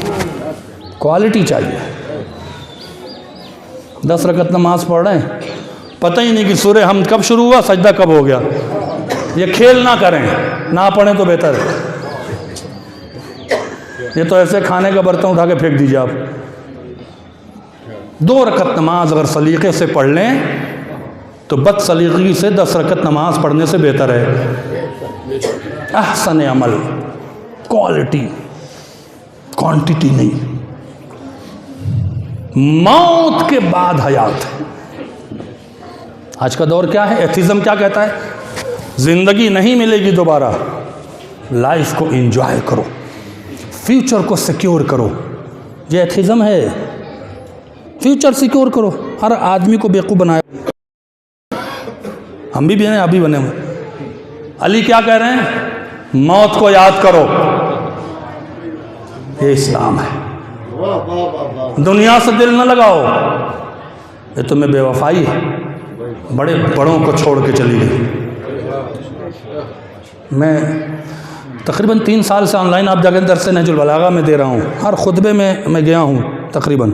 Speaker 3: کوالٹی چاہیے. 10 رکعت نماز پڑھ رہے ہیں، پتہ ہی نہیں کہ سورہ حمد کب شروع ہوا، سجدہ کب ہو گیا. یہ کھیل نہ کریں، نہ پڑھیں تو بہتر ہے. یہ تو ایسے کھانے کا برتن اٹھا کے پھینک دیجیے آپ. 2 رکعت نماز اگر سلیقے سے پڑھ لیں تو بد سلیقگی سے 10 رکعت نماز پڑھنے سے بہتر ہے. احسن عمل، کوالٹی، کوانٹیٹی نہیں. موت کے بعد حیات. آج کا دور کیا ہے؟ ایتھیزم کیا کہتا ہے؟ زندگی نہیں ملے گی دوبارہ، لائف کو انجوائے کرو، فیوچر کو سیکیور کرو. یہ ایتھیزم ہے. فیوچر سیکیور کرو. ہر آدمی کو بیوقوف بنایا. ہم بھی بنے، ابھی بنے ہوئے. علی کیا کہہ رہے ہیں؟ موت کو یاد کرو. یہ اسلام ہے. دنیا سے دل نہ لگاؤ. یہ تمہیں بے وفائی ہے. بڑے بڑوں کو چھوڑ کے چلی گئی. میں تقریباً 3 سال سے آن لائن آپ جاگے درس نہج البلاغہ میں دے رہا ہوں. ہر خطبے میں گیا ہوں. تقریباً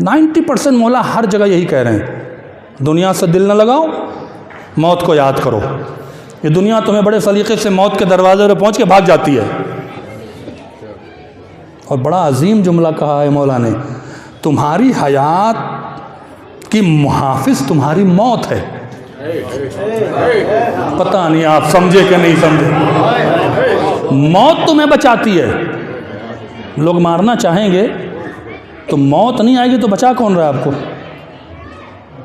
Speaker 3: 90% مولا ہر جگہ یہی کہہ رہے ہیں، دنیا سے دل نہ لگاؤ، موت کو یاد کرو. یہ دنیا تمہیں بڑے سلیقے سے موت کے دروازے پر پہنچ کے بھاگ جاتی ہے. اور بڑا عظیم جملہ کہا ہے مولا نے، تمہاری حیات کی محافظ تمہاری موت ہے. پتہ نہیں آپ سمجھے کہ نہیں سمجھے. موت تمہیں بچاتی ہے. لوگ مارنا چاہیں گے تو موت نہیں آئے گی تو بچا کون رہا ہے آپ کو؟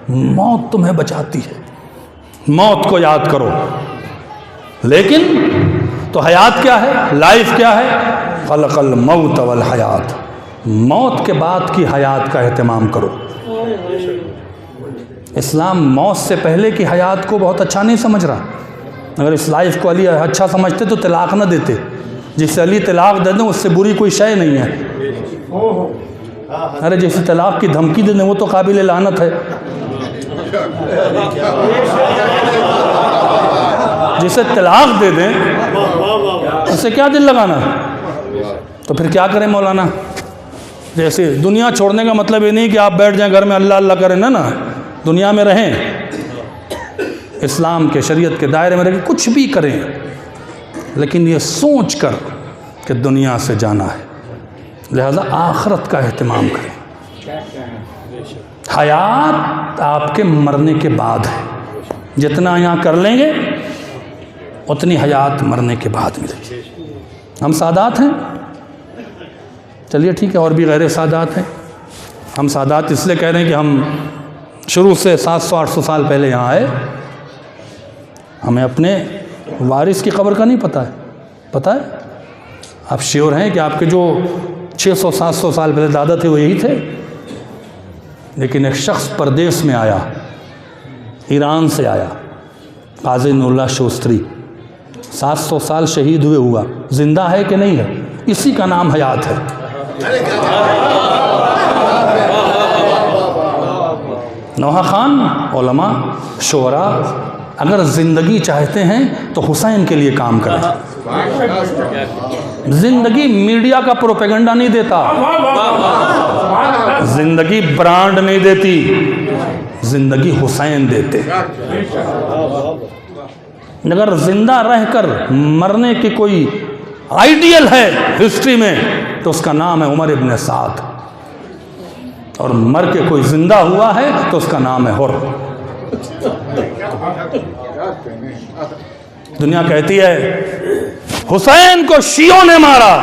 Speaker 3: موت تمہیں بچاتی ہے. موت کو یاد کرو. لیکن تو حیات کیا ہے؟ لائف کیا ہے؟ خلق الموت والحیات. موت کے بعد کی حیات کا اہتمام کرو. اسلام موت سے پہلے کی حیات کو بہت اچھا نہیں سمجھ رہا. اگر اس لائف کو علی اچھا سمجھتے تو طلاق نہ دیتے. جس سے علی طلاق دے دیں اس سے بری کوئی شے نہیں ہے. ارے جیسے طلاق کی دھمکی دے دیں وہ تو قابل لعنت ہے. جسے طلاق دے دیں اس سے کیا دل لگانا؟ تو پھر کیا کریں مولانا؟ جیسے دنیا چھوڑنے کا مطلب یہ نہیں کہ آپ بیٹھ جائیں گھر میں اللہ اللہ کریں. نا دنیا میں رہیں، اسلام کے شریعت کے دائرے میں رہیں، کچھ بھی کریں، لیکن یہ سوچ کر کہ دنیا سے جانا ہے. لہذا آخرت کا اہتمام کریں. حیات آپ کے مرنے کے بعد ہے. جتنا یہاں کر لیں گے اتنی حیات مرنے کے بعد ملے گی. ہم سادات ہیں، چلیے ٹھیک ہے، اور بھی غیر سادات ہیں. ہم سادات اس لیے کہہ رہے ہیں کہ ہم شروع سے 700-800 سال پہلے یہاں آئے. ہمیں اپنے وارث کی قبر کا نہیں پتہ ہے. پتہ ہے؟ آپ شیور ہیں کہ آپ کے جو 600-700 سال پہلے دادا تھے وہ یہی تھے. لیکن ایک شخص پردیس میں آیا، ایران سے آیا، قاضی نور اللہ شوستری. 700 سال شہید ہوئے ہوا، زندہ ہے کہ نہیں ہے؟ اسی کا نام حیات ہے. نوحہ خان، علماء، شعراء اگر زندگی چاہتے ہیں تو حسین کے لیے کام کریں. زندگی میڈیا کا پروپیگنڈا نہیں دیتا، زندگی برانڈ نہیں دیتی، زندگی حسین دیتے. اگر زندہ رہ کر مرنے کی کوئی آئیڈیل ہے ہسٹری میں تو اس کا نام ہے عمر ابن سعد، اور مر کے کوئی زندہ ہوا ہے تو اس کا نام ہے حر۔ دنیا کہتی ہے حسین کو شیعوں نے مارا،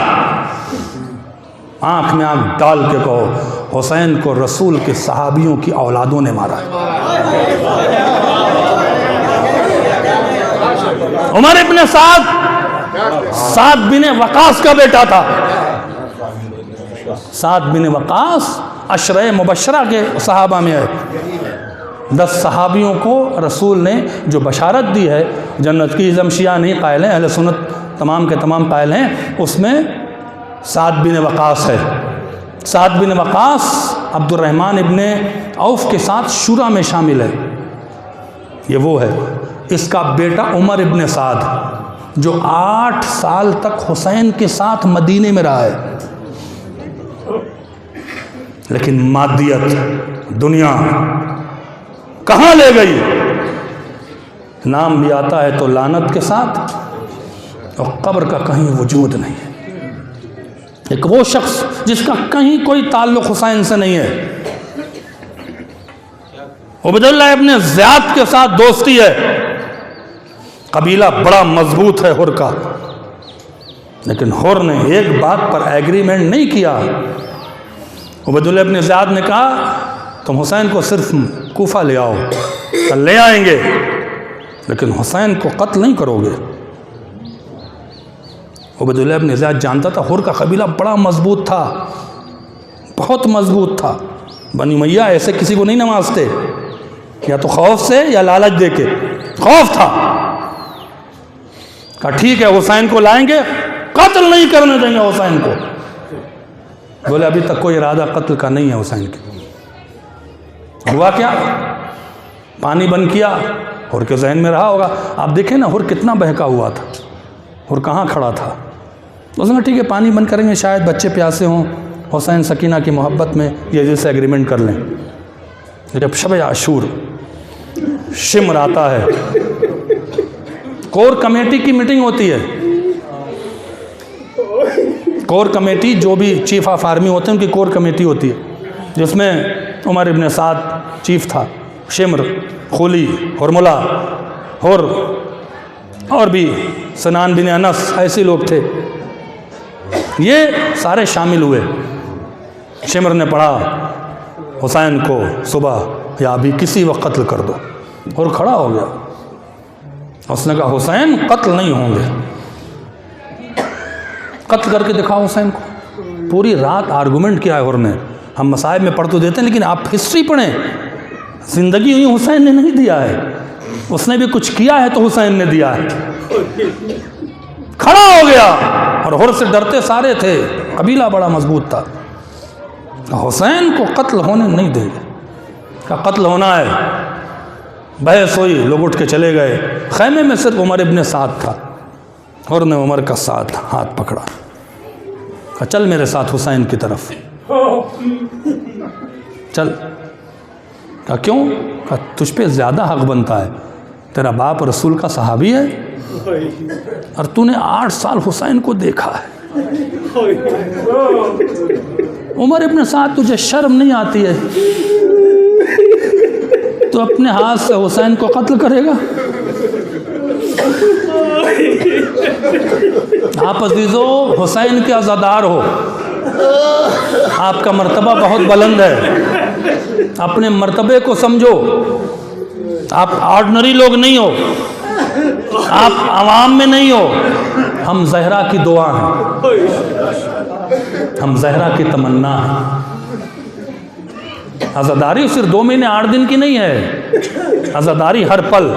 Speaker 3: آنکھ میں آنکھ ڈال کے کہو حسین کو رسول کے صحابیوں کی اولادوں نے مارا۔ عمر ابن سعد بن وقاص کا بیٹا تھا۔ سعد بن وقاص عشرہ مبشرہ کے صحابہ میں ہے۔ 10 صحابیوں کو رسول نے جو بشارت دی ہے جنت کی، ہم شیعہ نہیں قائل ہیں، اہل سنت تمام کے تمام قائل ہیں، اس میں سعد بن وقاص ہے۔ سعد بن وقاص عبد الرحمن ابن عوف کے ساتھ شورا میں شامل ہے، یہ وہ ہے۔ اس کا بیٹا عمر ابن سعد جو 8 سال تک حسین کے ساتھ مدینے میں رہا ہے، لیکن مادیت دنیا کہاں لے گئی؟ نام بھی آتا ہے تو لعنت کے ساتھ، اور قبر کا کہیں وجود نہیں ہے۔ ایک وہ شخص جس کا کہیں کوئی تعلق حسین سے نہیں ہے، عبیداللہ ابن زیاد کے ساتھ دوستی ہے، قبیلہ بڑا مضبوط ہے حر کا، لیکن حر نے ایک بات پر ایگریمنٹ نہیں کیا۔ عبیداللہ ابن زیاد نے کہا تم حسین کو صرف کوفہ لے آؤ، لے آئیں گے، لیکن حسین کو قتل نہیں کرو گے۔ عبیداللہ ابن زیاد جانتا تھا حر کا قبیلہ بڑا مضبوط تھا، بہت مضبوط تھا، بنی امیہ ایسے کسی کو نہیں نوازتے، یا تو خوف سے یا لالچ دے کے، خوف تھا۔ کہا ٹھیک ہے حسین کو لائیں گے، قتل نہیں کرنے دیں گے حسین کو۔ بولے ابھی تک کوئی ارادہ قتل کا نہیں ہے حسین کے۔ ہوا کیا؟ پانی بند کیا، حر کے ذہن میں رہا ہوگا، آپ دیکھیں نا حر کتنا بہکا ہوا تھا، حر کہاں کھڑا تھا۔ اس نے ٹھیک ہے پانی بند کریں گے، شاید بچے پیاسے ہوں، حسین سکینہ کی محبت میں یہ جیسے ایگریمنٹ کر لیں۔ جب شب عاشور شمر آتا ہے، کور کمیٹی کی میٹنگ ہوتی ہے، کور کمیٹی جو بھی چیف آف آرمی ہوتے ہیں ان کی کور کمیٹی ہوتی ہے، جس میں عمر ابن سعد چیف تھا، شمر، خولی، ہرملہ، حر، اور بھی سنان بن انس، ایسے لوگ تھے، یہ سارے شامل ہوئے۔ شمر نے پڑھا حسین کو صبح یا ابھی کسی وقت قتل کر دو، اور کھڑا ہو گیا، اس نے کہا حسین قتل نہیں ہوں گے، قتل کر کے دکھاؤ حسین کو۔ پوری رات آرگومنٹ کیا ہے حر نے، ہم مصائب میں پڑھ تو دیتے ہیں لیکن آپ ہسٹری پڑھیں، زندگی ہوئی حسین نے نہیں دیا ہے، اس نے بھی کچھ کیا ہے تو حسین نے دیا ہے۔ کھڑا ہو گیا، اور حر سے ڈرتے سارے تھے، قبیلہ بڑا مضبوط تھا، حسین کو قتل ہونے نہیں دیں گے، کہ قتل ہونا ہے۔ بحث ہوئی، لوگ اٹھ کے چلے گئے، خیمے میں صرف عمر ابن سعد تھا، حر نے عمر کا ساتھ ہاتھ پکڑا، کہا چل میرے ساتھ حسین کی طرف، چل۔ کہا کیوں؟ کہا تجھ پہ زیادہ حق بنتا ہے، تیرا باپ رسول کا صحابی ہے، اور تو نے 8 سال حسین کو دیکھا ہے۔ عمر ابن سعد تجھے شرم نہیں آتی ہے؟ تو اپنے ہاتھ سے حسین کو قتل کرے گا؟ آپ عزیزو حسین کے عزادار ہو، آپ کا مرتبہ بہت بلند ہے، اپنے مرتبے کو سمجھو، آپ آرڈنری لوگ نہیں ہو، آپ عوام میں نہیں ہو، ہم زہرا کی دعا ہیں، ہم زہرا کی تمنا ہیں۔ عزاداری صرف 2 مہینے 8 دن کی نہیں ہے، عزاداری ہر پل،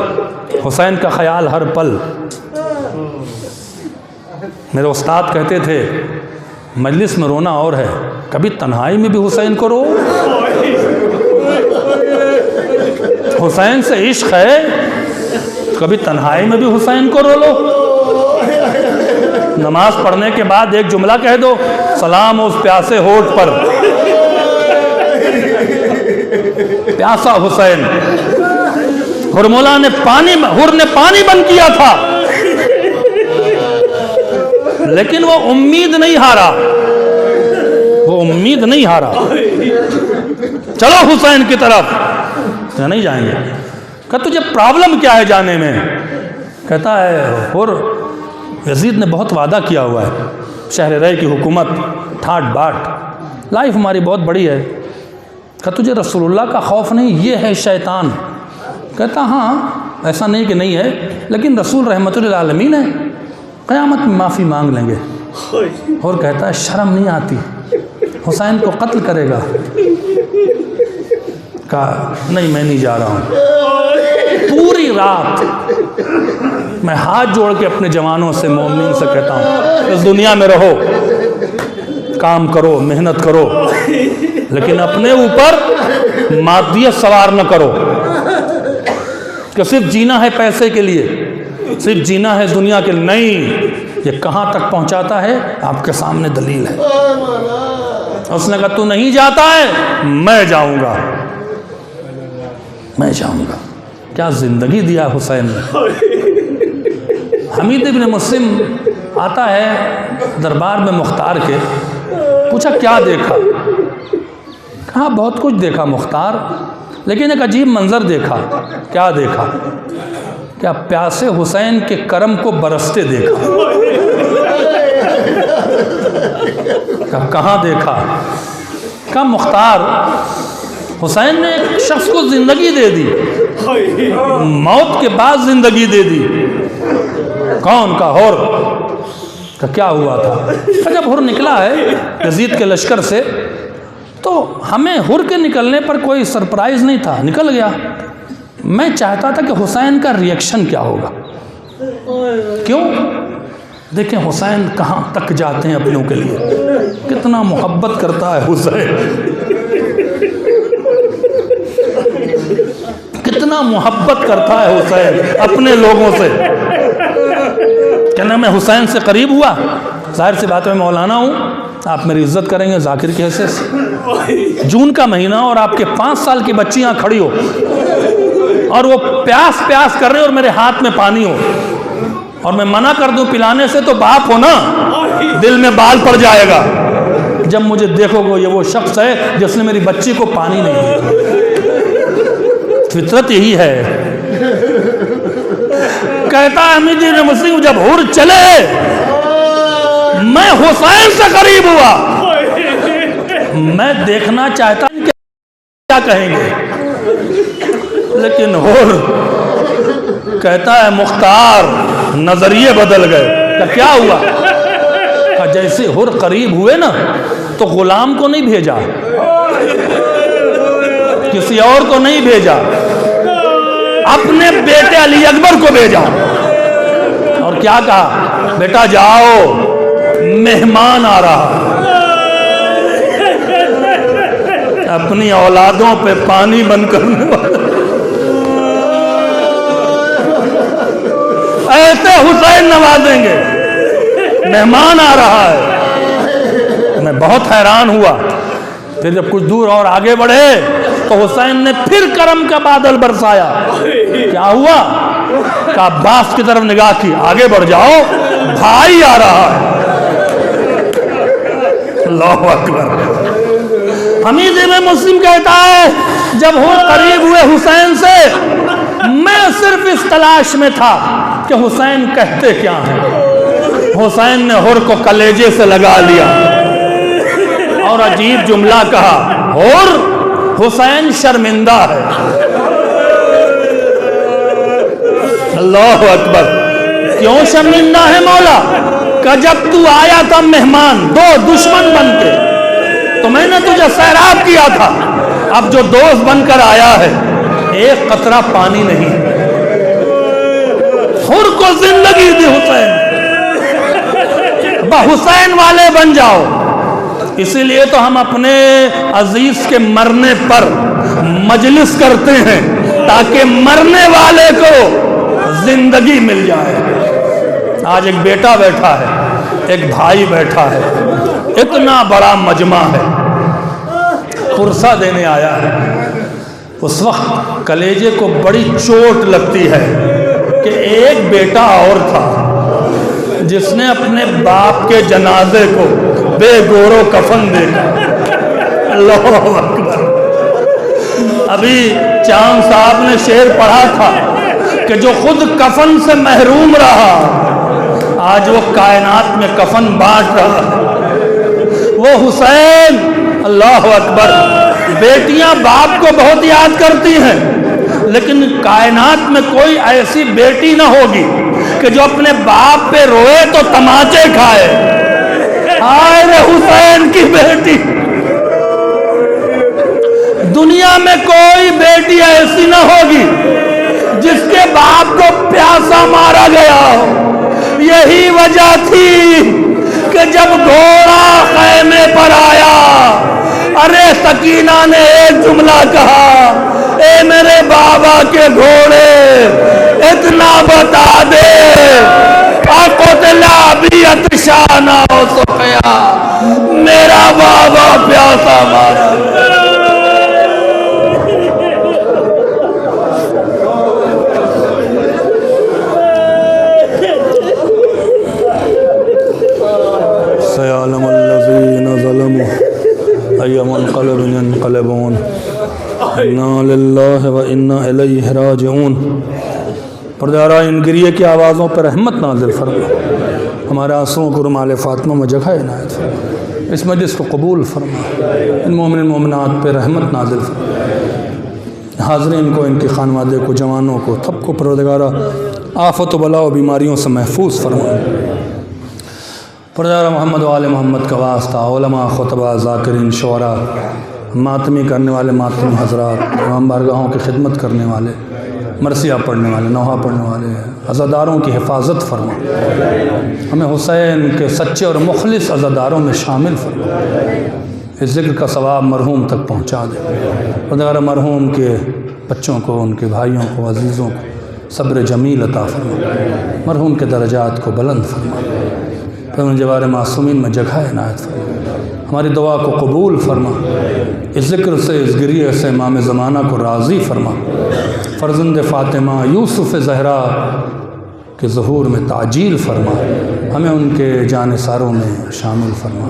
Speaker 3: حسین کا خیال ہر پل۔ میرے استاد کہتے تھے مجلس میں رونا اور ہے، کبھی تنہائی میں بھی حسین کو رو، حسین سے عشق ہے، کبھی تنہائی میں بھی حسین کو رو لو۔ نماز پڑھنے کے بعد ایک جملہ کہہ دو، سلام اس پیاسے ہونٹ پر، پیاسا حسین، ہرملا نے ہر نے پانی بند کیا تھا، لیکن وہ امید نہیں ہارا، وہ امید نہیں ہارا۔ چلو حسین کی طرف، نہیں جائیں گے۔ کہ تجھے پرابلم کیا ہے جانے میں؟ کہتا ہے اور یزید نے بہت وعدہ کیا ہوا ہے، شہر رے کی حکومت، ٹھاٹ باٹ، لائف ہماری بہت بڑی ہے۔ کہ تجھے رسول اللہ کا خوف نہیں؟ یہ ہے شیطان۔ کہتا ہاں ایسا نہیں کہ نہیں ہے، لیکن رسول رحمت للعالمین ہے، قیامت میں معافی مانگ لیں گے۔ اور کہتا ہے شرم نہیں آتی، حسین کو قتل کرے گا؟ کہا نہیں میں نہیں جا رہا ہوں۔ پوری رات میں ہاتھ جوڑ کے اپنے جوانوں سے، مومنین سے کہتا ہوں اس دنیا میں رہو، کام کرو، محنت کرو، لیکن اپنے اوپر مادیت سوار نہ کرو کہ صرف جینا ہے پیسے کے لیے، صرف جینا ہے دنیا کے لیے۔ نہیں، یہ کہاں تک پہنچاتا ہے آپ کے سامنے دلیل ہے۔ اس نے کہا تو نہیں جاتا ہے، میں جاؤں گا، میں جاؤں گا۔ کیا زندگی دیا حسین نے۔ حمید ابن مسلم آتا ہے دربار میں مختار کے، پوچھا کیا دیکھا؟ کہا بہت کچھ دیکھا مختار، لیکن ایک عجیب منظر دیکھا۔ کیا دیکھا؟ کیا پیاسے حسین کے کرم کو برستے دیکھا۔ کہاں دیکھا؟ کہا مختار، حسین نے ایک شخص کو زندگی دے دی، موت کے بعد زندگی دے دی۔ کون؟ کا ہر۔ کہ کیا ہوا تھا؟ جب ہر نکلا ہے یزید کے لشکر سے تو ہمیں ہر کے نکلنے پر کوئی سرپرائز نہیں تھا، نکل گیا۔ میں چاہتا تھا کہ حسین کا ریئیکشن کیا ہوگا۔ کیوں؟ دیکھیں حسین کہاں تک جاتے ہیں اپنوں کے لیے، کتنا محبت کرتا ہے حسین، کتنا محبت کرتا ہے حسین اپنے لوگوں سے۔ کہنا میں حسین سے قریب ہوا، ظاہر سی بات میں مولانا ہوں، آپ میری عزت کریں گے ذاکر کی حیثیت سے۔ جون کا مہینہ اور آپ کے 5 سال کی بچی یہاں کھڑی ہو اور وہ پیاس پیاس کر رہے اور میرے ہاتھ میں پانی ہو اور میں منع کر دوں پلانے سے، تو باپ ہو نا، دل میں بال پڑ جائے گا جب مجھے دیکھو گے یہ وہ شخص ہے جس نے میری بچی کو پانی نہیں دیا۔ فطرت یہی ہے۔ کہتا ہے حمید بن مسلم جب ہر چلے میں حسین سے قریب ہوا، میں دیکھنا چاہتا ہوں کہ کیا کہیں گے، لیکن ہر کہتا ہے مختار نظریے بدل گئے۔ کہ کیا ہوا؟ کہ جیسے ہر قریب ہوئے نا تو غلام کو نہیں بھیجا، کسی اور کو نہیں بھیجا، اپنے بیٹے علی اکبر کو بھیجا اور کیا کہا بیٹا جاؤ مہمان آ رہا۔ اپنی اولادوں پہ پانی بند کرنے والا ایسے حسین نوازیں گے، مہمان آ رہا ہے۔ میں بہت حیران ہوا۔ پھر جب کچھ دور اور آگے بڑھے تو حسین نے پھر کرم کا بادل برسایا۔ کیا ہوا؟ کہ عباس کی طرف نگاہ کی، آگے بڑھ جاؤ بھائی آ رہا ہے۔ اللہ اکبر۔ حمید بن مسلم کہتا ہے جب وہ قریب ہوئے حسین سے میں صرف اس تلاش میں تھا کہ حسین کہتے کیا ہیں۔ حسین نے ہر کو کلیجے سے لگا لیا اور عجیب جملہ کہا، ہر حسین شرمندہ ہے۔ اللہ اکبر۔ کیوں شرمندہ ہے مولا؟ کہ جب تو آیا تھا مہمان، دو دشمن بن کے، تو میں نے تجھے سیراب کیا تھا، اب جو دوست بن کر آیا ہے ایک قطرہ پانی نہیں۔ ہر کو زندگی دی حسین، حسین والے بن جاؤ۔ اسی لیے تو ہم اپنے عزیز کے مرنے پر مجلس کرتے ہیں تاکہ مرنے والے کو زندگی مل جائے۔ آج ایک بیٹا بیٹھا ہے، ایک بھائی بیٹھا ہے، اتنا بڑا مجمع ہے، پرسہ دینے آیا ہے، اس وقت کلیجے کو بڑی چوٹ لگتی ہے کہ ایک بیٹا اور تھا جس نے اپنے باپ کے جنازے کو بے گور و کفن دیکھا. اللہ اکبر. ابھی چاند صاحب نے شعر پڑھا تھا کہ جو خود کفن سے محروم رہا آج وہ کائنات میں کفن بانٹ رہا. وہ حسین. اللہ اکبر. بیٹیاں باپ کو بہت یاد کرتی ہیں لیکن کائنات میں کوئی ایسی بیٹی نہ ہوگی کہ جو اپنے باپ پہ روئے تو تماچے کھائے. ہائے رے حسین کی بیٹی. دنیا میں کوئی بیٹی ایسی نہ ہوگی جس کے باپ کو پیاسا مارا گیا ہو. یہی وجہ تھی کہ جب گھوڑا خیمے پر آیا ارے سکینہ نے ایک جملہ کہا اے میرے بابا کے گھوڑے اتنا بتا دے قتلا بھی اتشانا ہو سکیا میرا بابا پیاسا مارا. سيعلم الذين ظلموا أي منقلب ينقلبون إنا لله وإنا إليه راجعون. پروردگارا ان گریے کی آوازوں پر رحمت نازل فرما. ہمارے آنسوؤں کو رمال فاطمہ میں جگہ عنایت فرما. اس مجلس کو قبول فرما. ان مومن مومنات پہ رحمت نازل فرما. حاضرین کو ان کی خانوادے کو جوانوں کو سب کو پروردگارا آفت و بلا و بیماریوں سے محفوظ فرما. پروردگار محمد و آل محمد کا واسطہ علماء خطبہ ذاکرین شعراء ماتمی کرنے والے ماتمی حضرات تمام بارگاہوں کی خدمت کرنے والے مرثیہ پڑھنے والے نوحہ پڑھنے والے عزاداروں کی حفاظت فرما. ہمیں حسین کے سچے اور مخلص عزاداروں میں شامل فرما. اس ذکر کا ثواب مرحوم تک پہنچا دے. پروردگار مرحوم کے بچوں کو ان کے بھائیوں کو عزیزوں کو صبر جمیل عطا فرما. مرحوم کے درجات کو بلند فرما. پھر جوار معصومین میں جگہ عنایت فرما. ہماری دعا کو قبول فرما. اس ذکر سے اس گریہ سے امام زمانہ کو راضی فرما. فرزند فاطمہ یوسف زہرا کے ظہور میں تعجیل فرما. ہمیں ان کے جانثاروں میں شامل فرما.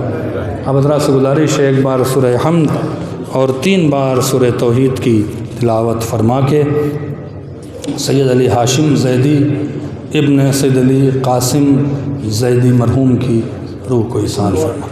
Speaker 3: اب حضرات سے گزارش ہے ایک بار سورہ حمد اور 3 بار سورہ توحید کی تلاوت فرما کے سید علی ہاشم زیدی ابن سید علی قاسم زیدی مرحوم کی روح کو ایصال فرما.